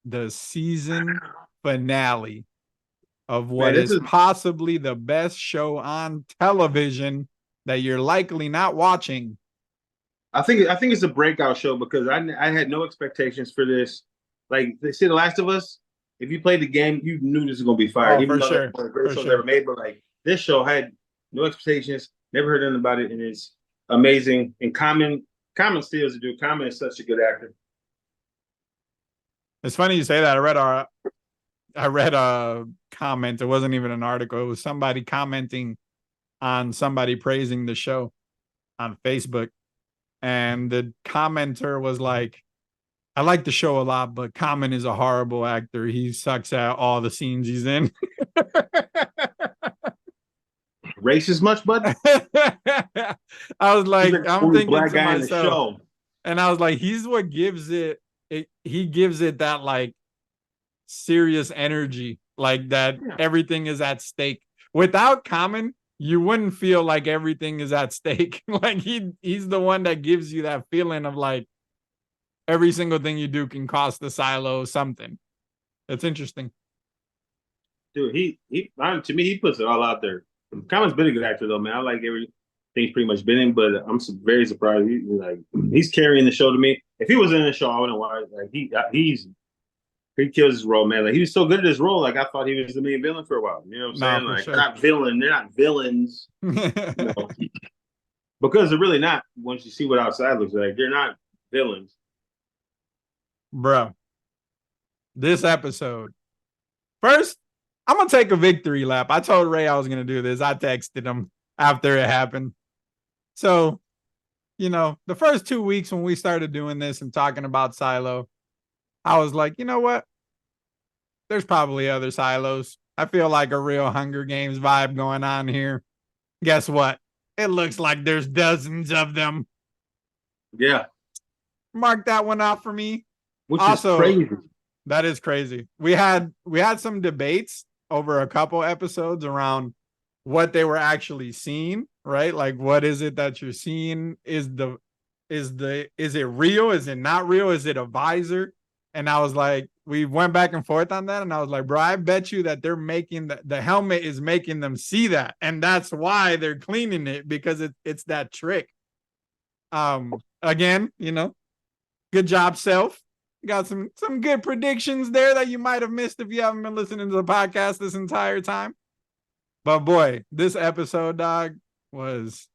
the season finale of Man, what this is is possibly the best show on television that you're likely not watching. I think it's a breakout show because I had no expectations for this. Like they say, The Last of Us. If you played the game, you knew this was gonna be fire, Oh, even for though that's sure. one of the greatest For shows sure. ever made. But like this show had no expectations, never heard anything about it, and it's amazing. And Common steals to do. Common is such a good actor. It's funny you say that. I read a comment. It wasn't even an article. It was somebody commenting on somebody praising the show on Facebook. And the commenter was like, I like the show a lot, but Common is a horrible actor. He sucks at all the scenes he's in. Racist much, bud? I was He's like, like the I'm only thinking black to guy in the myself, show. and I was like, he's what gives he gives it that like serious energy, like that Yeah. everything is at stake. Without Common, you wouldn't feel like everything is at stake. Like he's the one that gives you that feeling of like every single thing you do can cost the silo something. It's interesting. Dude, to me, he puts it all out there. Common's been a good actor though, man. I like everything he's pretty much been in, but I'm very surprised. He's carrying the show to me. If he was in the show, I wouldn't watch. Like he kills his role, man. Like he was so good at his role. Like I thought he was the main villain for a while. You know what I'm No, saying? for Like sure. they're not villains. You know? Because they're really not. Once you see what outside looks like, they're not villains. Bro, this episode. First, I'm gonna take a victory lap. I told Ray I was gonna do this. I texted him after it happened. So, the first 2 weeks when we started doing this and talking about Silo, I was like, you know what? There's probably other silos. I feel like a real Hunger Games vibe going on here. Guess what? It looks like there's dozens of them. Yeah, Mark that one off for me. which Also, is crazy. that is crazy. We had some debates over a couple episodes around what they were actually seeing, right? Like what is it that you're seeing? Is it real? Is it not real? Is it a visor? And I was like, we went back and forth on that. And I was like, bro, I bet you that they're making the helmet is making them see that. And that's why they're cleaning it, because it's that trick. Again, good job, Self. You got some good predictions there that you might have missed if you haven't been listening to the podcast this entire time. But boy, this episode, dog, was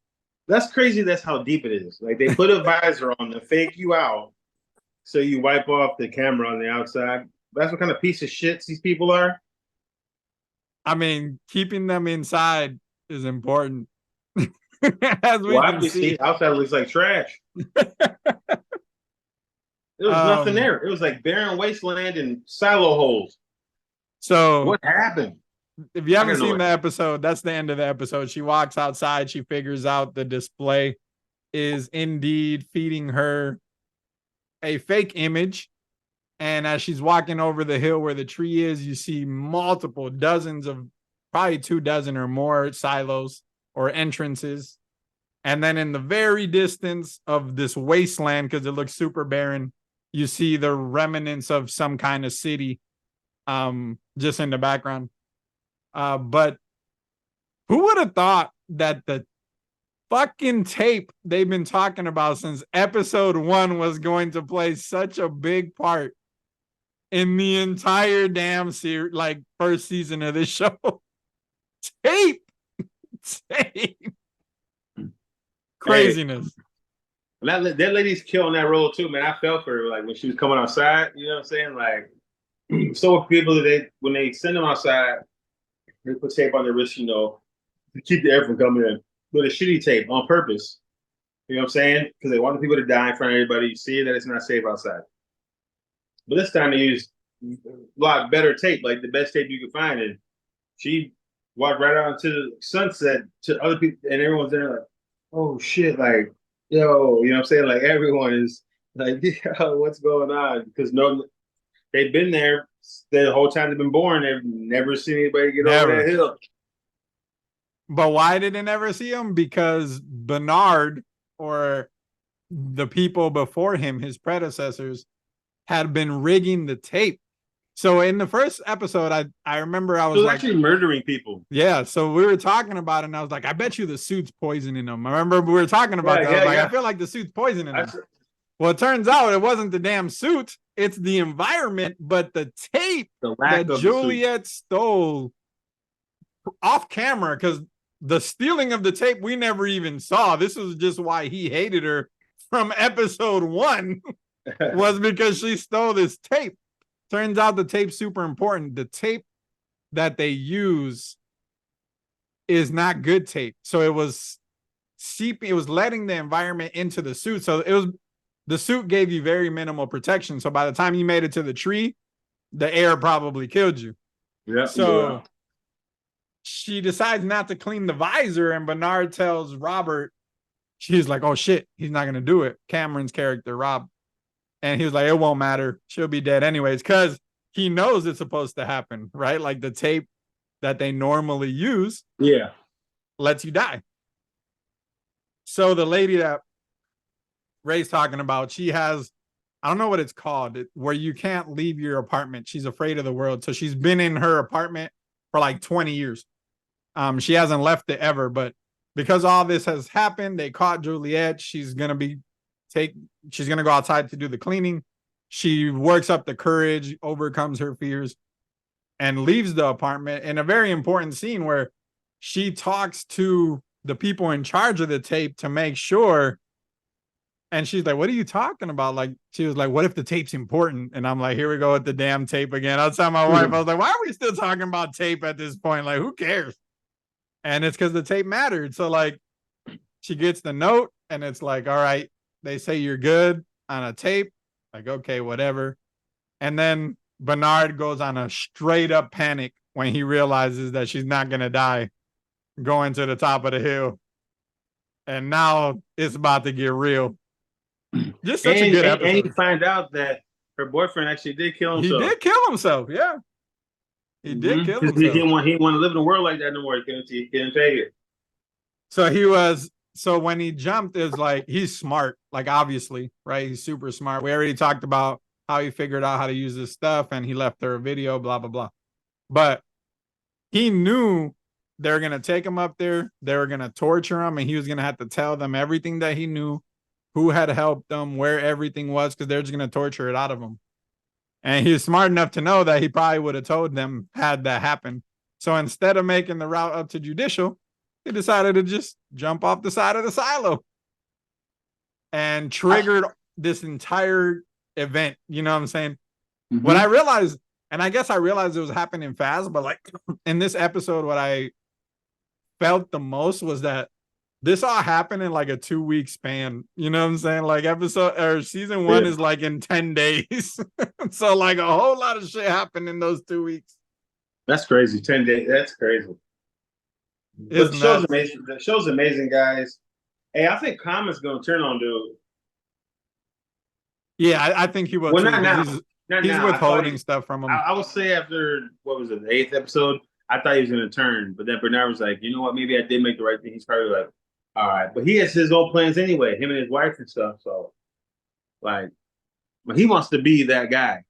That's crazy. That's how deep it is. Like they put a visor on to fake you out, so you wipe off the camera on the outside. That's what kind of piece of shits these people are. I mean, keeping them inside is important. As we Well, can obviously, see. outside looks like trash. There was nothing there. It was like barren wasteland and silo holes. So What happened? if you haven't seen the it. episode, that's the end of the episode. She walks outside. She figures out the display is indeed feeding her a fake image. And as she's walking over the hill where the tree is, you see multiple dozens of probably 24 or more silos or entrances. And then in the very distance of this wasteland, because it looks super barren, you see the remnants of some kind of city just in the background. But who would have thought that the fucking tape they've been talking about since episode 1 was going to play such a big part in the entire damn series, like first season of this show? Tape. Craziness. Hey, that lady's killing that role too, man. I felt for her, like when she was coming outside. You know what I'm saying? Like, so people when they send them outside, they put tape on their wrist, you know, to keep the air from coming in. But a shitty tape on purpose. You know what I'm saying? Because they want the people to die in front of everybody, see that it's not safe outside. But this time they used a lot better tape, like the best tape you could find. And she walked right out into the sunset to other people, and everyone's there like, oh shit, like, yo, you know what I'm saying? Like everyone is like, yo, what's going on? Because they've been there the whole time they've been born. They've never seen anybody get over that hill. But why did they never see him? Because Bernard or the people before him, his predecessors, had been rigging the tape. So in the first episode, I remember I was like, actually murdering people. Yeah, so we were talking about it, and I was like, I bet you the suit's poisoning them. I remember we were talking about that. I was like, I feel like the suit's poisoning them. Well, it turns out it wasn't the damn suit, it's the environment, but the tape that Juliet stole off camera, because the stealing of the tape we never even saw. This was just why he hated her from episode 1 was because she stole this tape. Turns out the tape's super important. The tape that they use is not good tape. So it was seeping, it was letting the environment into the suit. So the suit gave you very minimal protection. So by the time you made it to the tree, the air probably killed you. Yeah. So she decides not to clean the visor, and Bernard tells Robert, she's like, oh shit, he's not gonna do it. Cameron's character, Rob. And he was like, it won't matter. She'll be dead anyways, because he knows it's supposed to happen, right? Like the tape that they normally use lets you die. So the lady that Ray's talking about, she has, I don't know what it's called, where you can't leave your apartment. She's afraid of the world. So she's been in her apartment for like 20 years. She hasn't left it ever, but because all this has happened, they caught Juliet. She's going to go outside to do the cleaning. She works up the courage, overcomes her fears, and leaves the apartment in a very important scene where she talks to the people in charge of the tape to make sure. And she's like, what are you talking about? Like, she was like, what if the tape's important? And I'm like, here we go with the damn tape again. I was telling my wife, I was like, why are we still talking about tape at this point? Like, who cares? And it's because the tape mattered. So like, she gets the note and it's like, all right, they say you're good on a tape. Like, okay, whatever. And then Bernard goes on a straight up panic when he realizes that she's not going to die going to the top of the hill. And now it's about to get real. Just such a good episode. And you find out that her boyfriend actually did kill himself. He did kill himself, yeah. He did kill himself. He didn't want to live in a world like that no more. He couldn't take it. So when he jumped, it was like, he's smart, like obviously, right? He's super smart. We already talked about how he figured out how to use this stuff, and he left her a video, blah, blah, blah. But he knew they were going to take him up there. They were going to torture him, and he was going to have to tell them everything that he knew, who had helped them, where everything was, because they're just going to torture it out of him. And he was smart enough to know that he probably would have told them had that happened. So instead of making the route up to judicial, he decided to just jump off the side of the silo and triggered this entire event. You know what I'm saying? Mm-hmm. What I realized, and I guess I realized it was happening fast, but like in this episode, what I felt the most was that this all happened in like a 2-week span. You know what I'm saying? Like season 1 is like in 10 days. So like a whole lot of shit happened in those 2 weeks. That's crazy. 10 days. That's crazy. But the show's amazing. The show's amazing, guys. Hey, I think Common's going to turn on dude. Yeah, I think he will. Well, too. Not he's now. withholding stuff from him. I would say after, what was it, the 8th episode, I thought he was gonna turn, but then Bernard was like, you know what? Maybe I did make the right thing. He's probably like, all right, but he has his own plans anyway, him and his wife and stuff. So like, but he wants to be that guy.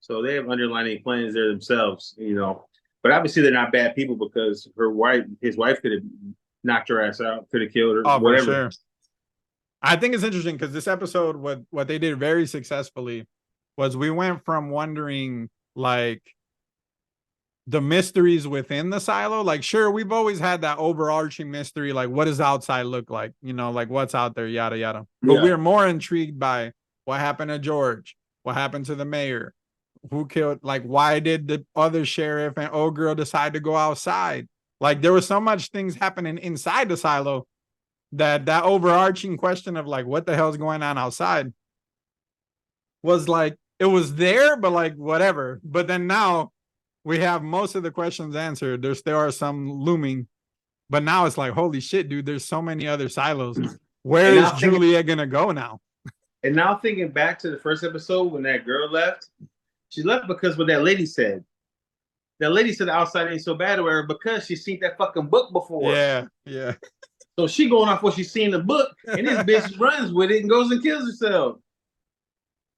So they have underlying plans there themselves, you know. But obviously they're not bad people because his wife could have knocked her ass out, could have killed her, Oh, whatever. for sure. I think it's interesting because this episode, what they did very successfully was we went from wondering like the mysteries within the silo. Like, sure, we've always had that overarching mystery, like what does outside look like? You know, like what's out there, yada yada. But we're more intrigued by what happened to George, what happened to the mayor, who killed, like why did the other sheriff and old girl decide to go outside? Like there was so much things happening inside the silo that overarching question of like what the hell's going on outside was like it was there, but like whatever. But then now we have most of the questions answered. There still are some looming, but now it's like holy shit, dude. There's so many other silos. Where is Julia gonna go now? And now thinking back to the first episode when that girl left, she left because what that lady said. That lady said the outside ain't so bad or whatever because she's seen that fucking book before. Yeah, yeah. So she going off what she's seen in the book, and this bitch runs with it and goes and kills herself.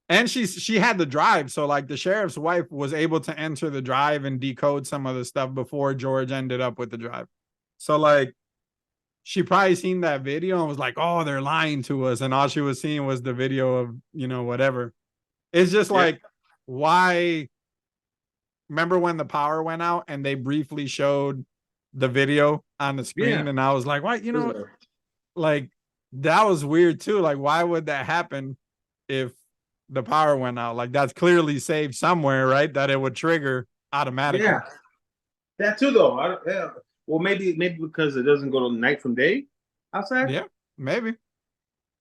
And she had the drive, so like the sheriff's wife was able to enter the drive and decode some of the stuff before George ended up with the drive. So like she probably seen that video and was like, "Oh, they're lying to us," and all she was seeing was the video of whatever. It's just like why. Remember when the power went out and they briefly showed the video on the screen, and I was like, "What? Like that was weird too. Like, why would that happen if the power went out? Like, that's clearly saved somewhere, right? That it would trigger automatically." Yeah, that too, though. Well, maybe because it doesn't go to night from day outside. Yeah, maybe.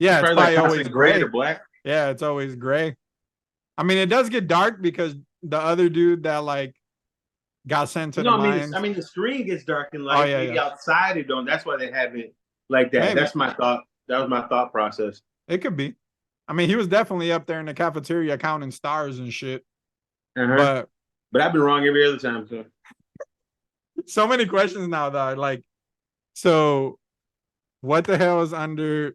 Yeah, it's probably always like gray or black. Yeah, it's always gray. I mean, it does get dark because the other dude that like got sent to the mines. I mean, the screen gets dark and light. Maybe outside it don't. That's why they have it like that. Maybe. That's my thought. That was my thought process. It could be. I mean, he was definitely up there in the cafeteria counting stars and shit. But I've been wrong every other time. So many questions now, though. Like, so what the hell is under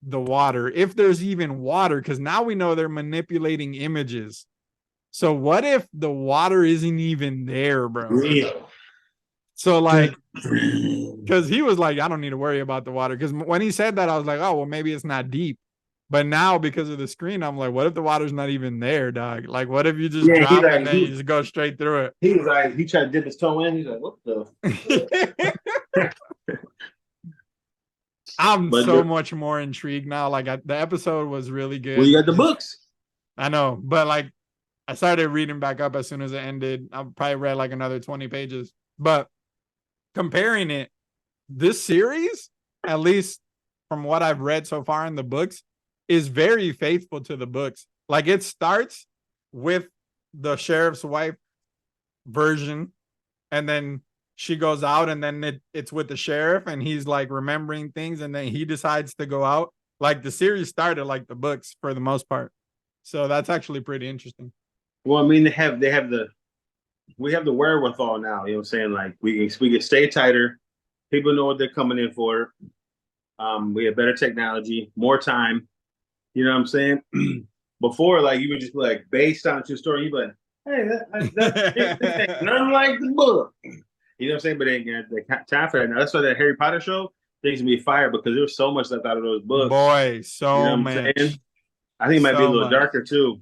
the water? If there's even water, because now we know they're manipulating images. So what if the water isn't even there, bro? Real. So like, because he was like, I don't need to worry about the water. Because when he said that, I was like, oh, well, maybe it's not deep. But now because of the screen, I'm like, what if the water's not even there, dog? Like, what if you just drop it and then you just go straight through it? He was like, he tried to dip his toe in. He's like, what the? I'm so much more intrigued now. Like the episode was really good. Well, you got the books. I know, but like I started reading back up as soon as it ended. I probably read like another 20 pages. But comparing it, this series, at least from what I've read so far in the books, is very faithful to the books. Like it starts with the sheriff's wife version, and then she goes out, and then it's with the sheriff, and he's like remembering things, and then he decides to go out. Like the series started like the books for the most part. So that's actually pretty interesting. Well, I mean, we have the wherewithal now. You know what I'm saying? Like we can stay tighter. People know what they're coming in for. We have better technology, more time. You know what I'm saying? Before, like you would just be like based on a true story. You'd be like, hey, that's nothing like the book. You know what I'm saying? But they ain't got time for that now. That's why that Harry Potter show things can be fire because there was so much left out of those books. Boy, so much. I think it might be a little darker too.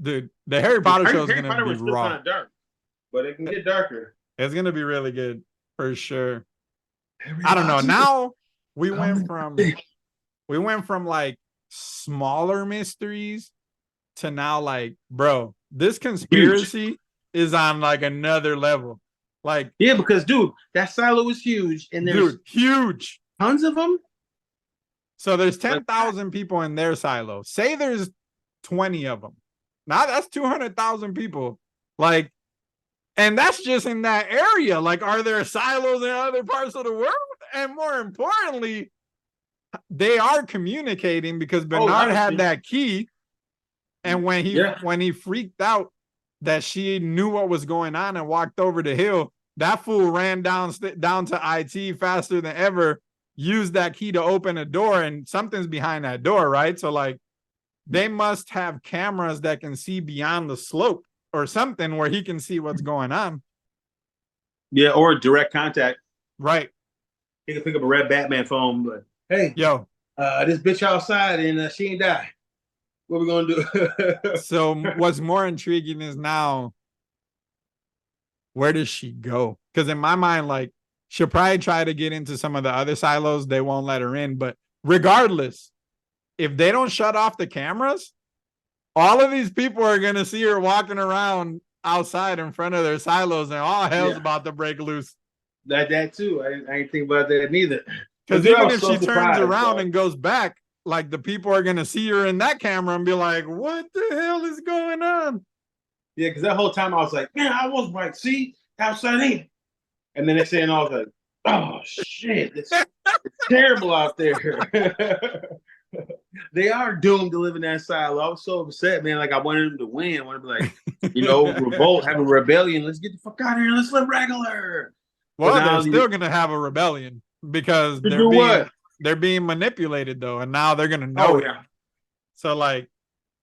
Dude, the Harry Potter show is gonna be raw. Kind of dark, but it can get darker. It's gonna be really good for sure. I don't know. Now we went from like smaller mysteries to now like, bro, this conspiracy is on like another level. Like, yeah, because dude, that silo is huge, and there's huge tons of them. So there's 10,000 people in their silo. Say there's 20 of them. Now that's 200,000 people. Like, and that's just in that area. Like, are there silos in other parts of the world? And more importantly, they are communicating because Bernard had that key. And when he freaked out that she knew what was going on and walked over the hill, That fool ran down to IT faster than ever, used that key to open a door, and something's behind that door, right? So like they must have cameras that can see beyond the slope or something where he can see what's going on. Yeah, or direct contact. Right. He can pick up a red Batman phone, but hey, yo, this bitch outside and she ain't die. What we gonna do? So what's more intriguing is now, where does she go? Because in my mind, like, she'll probably try to get into some of the other silos. They won't let her in. But regardless, if they don't shut off the cameras, all of these people are going to see her walking around outside in front of their silos, and all hell's about to break loose. That too. I ain't think about that neither. Because even if she turns around and goes back, like, the people are going to see her in that camera and be like, what the hell is going on? Yeah, because that whole time I was like, man, I was right. See, outside in. And then they're saying, I was like, oh, shit. It's terrible out there. They are doomed to live in that silo. I was so upset, man. Like, I wanted them to win. I wanted to be like, revolt, have a rebellion. Let's get the fuck out of here. Let's live regular. Well, they're still going to have a rebellion because they're being manipulated, though. And now they're going to know it. Yeah. So, like,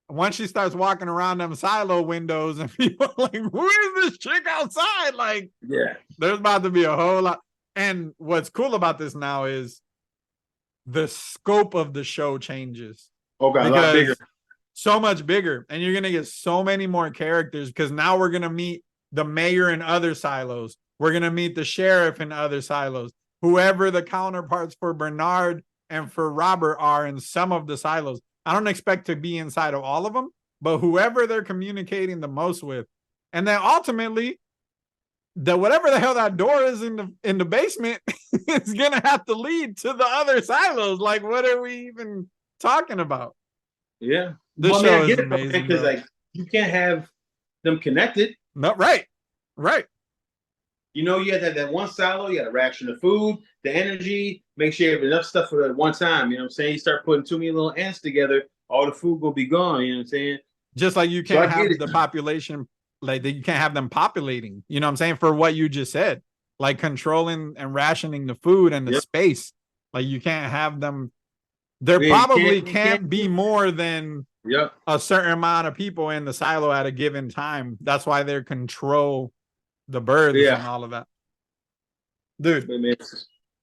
once she starts walking around them silo windows and people are like, who is this chick outside? Like, yeah, there's about to be a whole lot. And what's cool about this now is the scope of the show changes. Oh, God, a lot bigger. So much bigger. And you're going to get so many more characters because now we're going to meet the mayor in other silos. We're going to meet the sheriff in other silos. Whoever the counterparts for Bernard and for Robert are in some of the silos. I don't expect to be inside of all of them, but whoever they're communicating the most with. And then ultimately, whatever the hell that door is in the basement is going to have to lead to the other silos. Like, what are we even talking about? Yeah. This show is amazing. Because like, you can't have them connected. No, right. You know, you had that one silo, you had a ration of food, the energy, make sure you have enough stuff for that one time. You know what I'm saying? You start putting too many little ants together, all the food will be gone. You know what I'm saying? Just like you can't have the population, like you can't have them populating. You know what I'm saying? For what you just said, like controlling and rationing the food and the space. Like you can't have them. There probably can't be more than a certain amount of people in the silo at a given time. That's why they control the birds and all of that. Dude,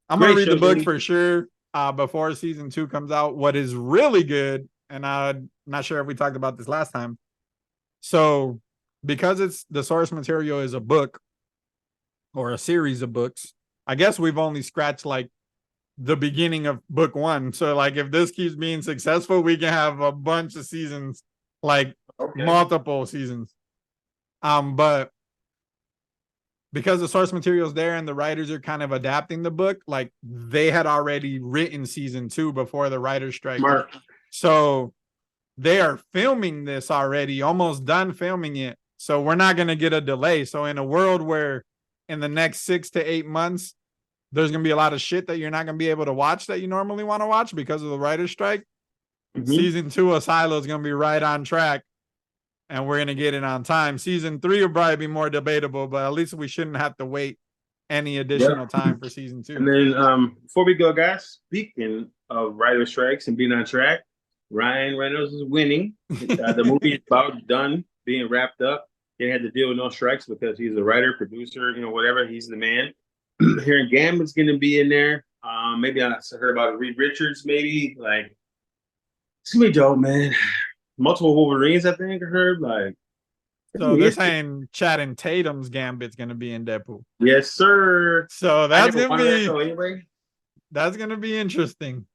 I'm going to read the book for sure before season 2 comes out. What is really good, and I'm not sure if we talked about this last time. So, because it's the source material is a book or a series of books, I guess we've only scratched like the beginning of book 1. So, like, if this keeps being successful, we can have a bunch of seasons, like multiple seasons. But because the source material is there and the writers are kind of adapting the book, like they had already written season 2 before the writer's strike. Smart. So they are filming this already, almost done filming it. So we're not going to get a delay. So in a world where in the next 6 to 8 months, there's going to be a lot of shit that you're not going to be able to watch that you normally want to watch because of the writer's strike. Season 2 of Silo is going to be right on track. And we're going to get it on time. Season 3 will probably be more debatable, but at least we shouldn't have to wait any additional time for season 2. And then before we go, guys, speaking of writer strikes and being on track, Ryan Reynolds is winning. The movie is about done, being wrapped up. He had to deal with no strikes because he's a writer, producer, whatever. He's the man. Hearing Gambit's going to be in there. Maybe I heard about Reed Richards, maybe. Like, it's going to be dope, man. Multiple Wolverines, I think I heard. Like, so they're saying Channing Tatum's Gambit's gonna be in Deadpool. Yes, sir. So that's gonna be interesting.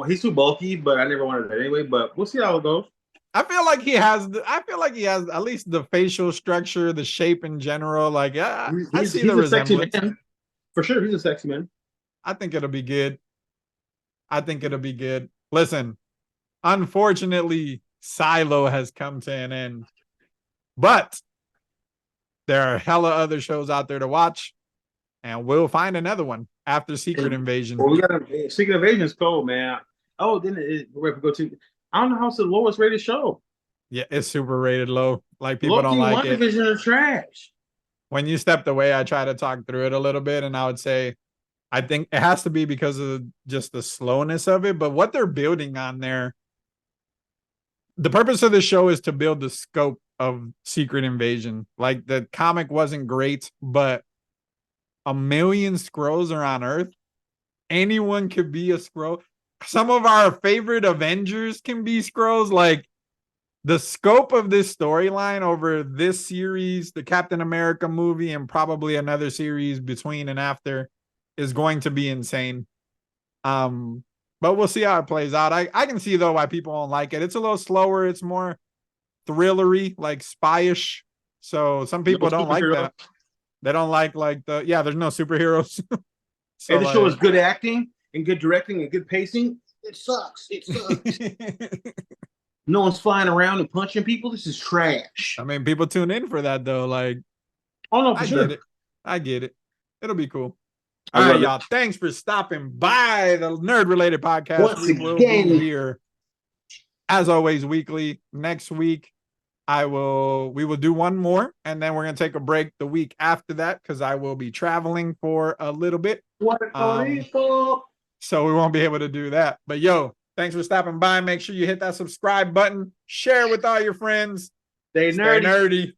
He's too bulky, but I never wanted that anyway. But we'll see how it goes. I feel like he has at least the facial structure, the shape in general. Like, I see the resemblance. Sexy man. For sure, he's a sexy man. I think it'll be good. Listen, unfortunately, Silo has come to an end, but there are hella other shows out there to watch, and we'll find another one after Secret Invasion. Well, we got Secret Invasion is cold, man. Oh, then we go to. I don't know how it's the lowest rated show. Yeah, it's super rated low. Like people don't like it. WandaVision are trash. when you stepped away, I tried to talk through it a little bit, and I would say I think it has to be because of just the slowness of it. But what they're building on there, the purpose of the show is to build the scope of Secret Invasion. Like the comic wasn't great, but 1,000,000 Skrulls are on Earth. Anyone could be a Skrull. Some of our favorite Avengers can be Skrulls. Like the scope of this storyline over this series, the Captain America movie, and probably another series between and after is going to be insane. But we'll see how it plays out. I can see though why people don't like it. It's a little slower. It's more thrillery, like spyish. So some people don't like that. They don't like the there's no superheroes. So and the show is good acting and good directing and good pacing. It sucks. It sucks. No one's flying around and punching people. This is trash. I mean, people tune in for that though. Like, oh no, for sure. I get it. It'll be cool. All right, y'all. Thanks for stopping by the Nerd Related Podcast. Once will be here, as always, weekly. Next week, we will do one more, and then we're gonna take a break the week after that because I will be traveling for a little bit. So we won't be able to do that. But yo, thanks for stopping by. Make sure you hit that subscribe button, share with all your friends. Stay nerdy.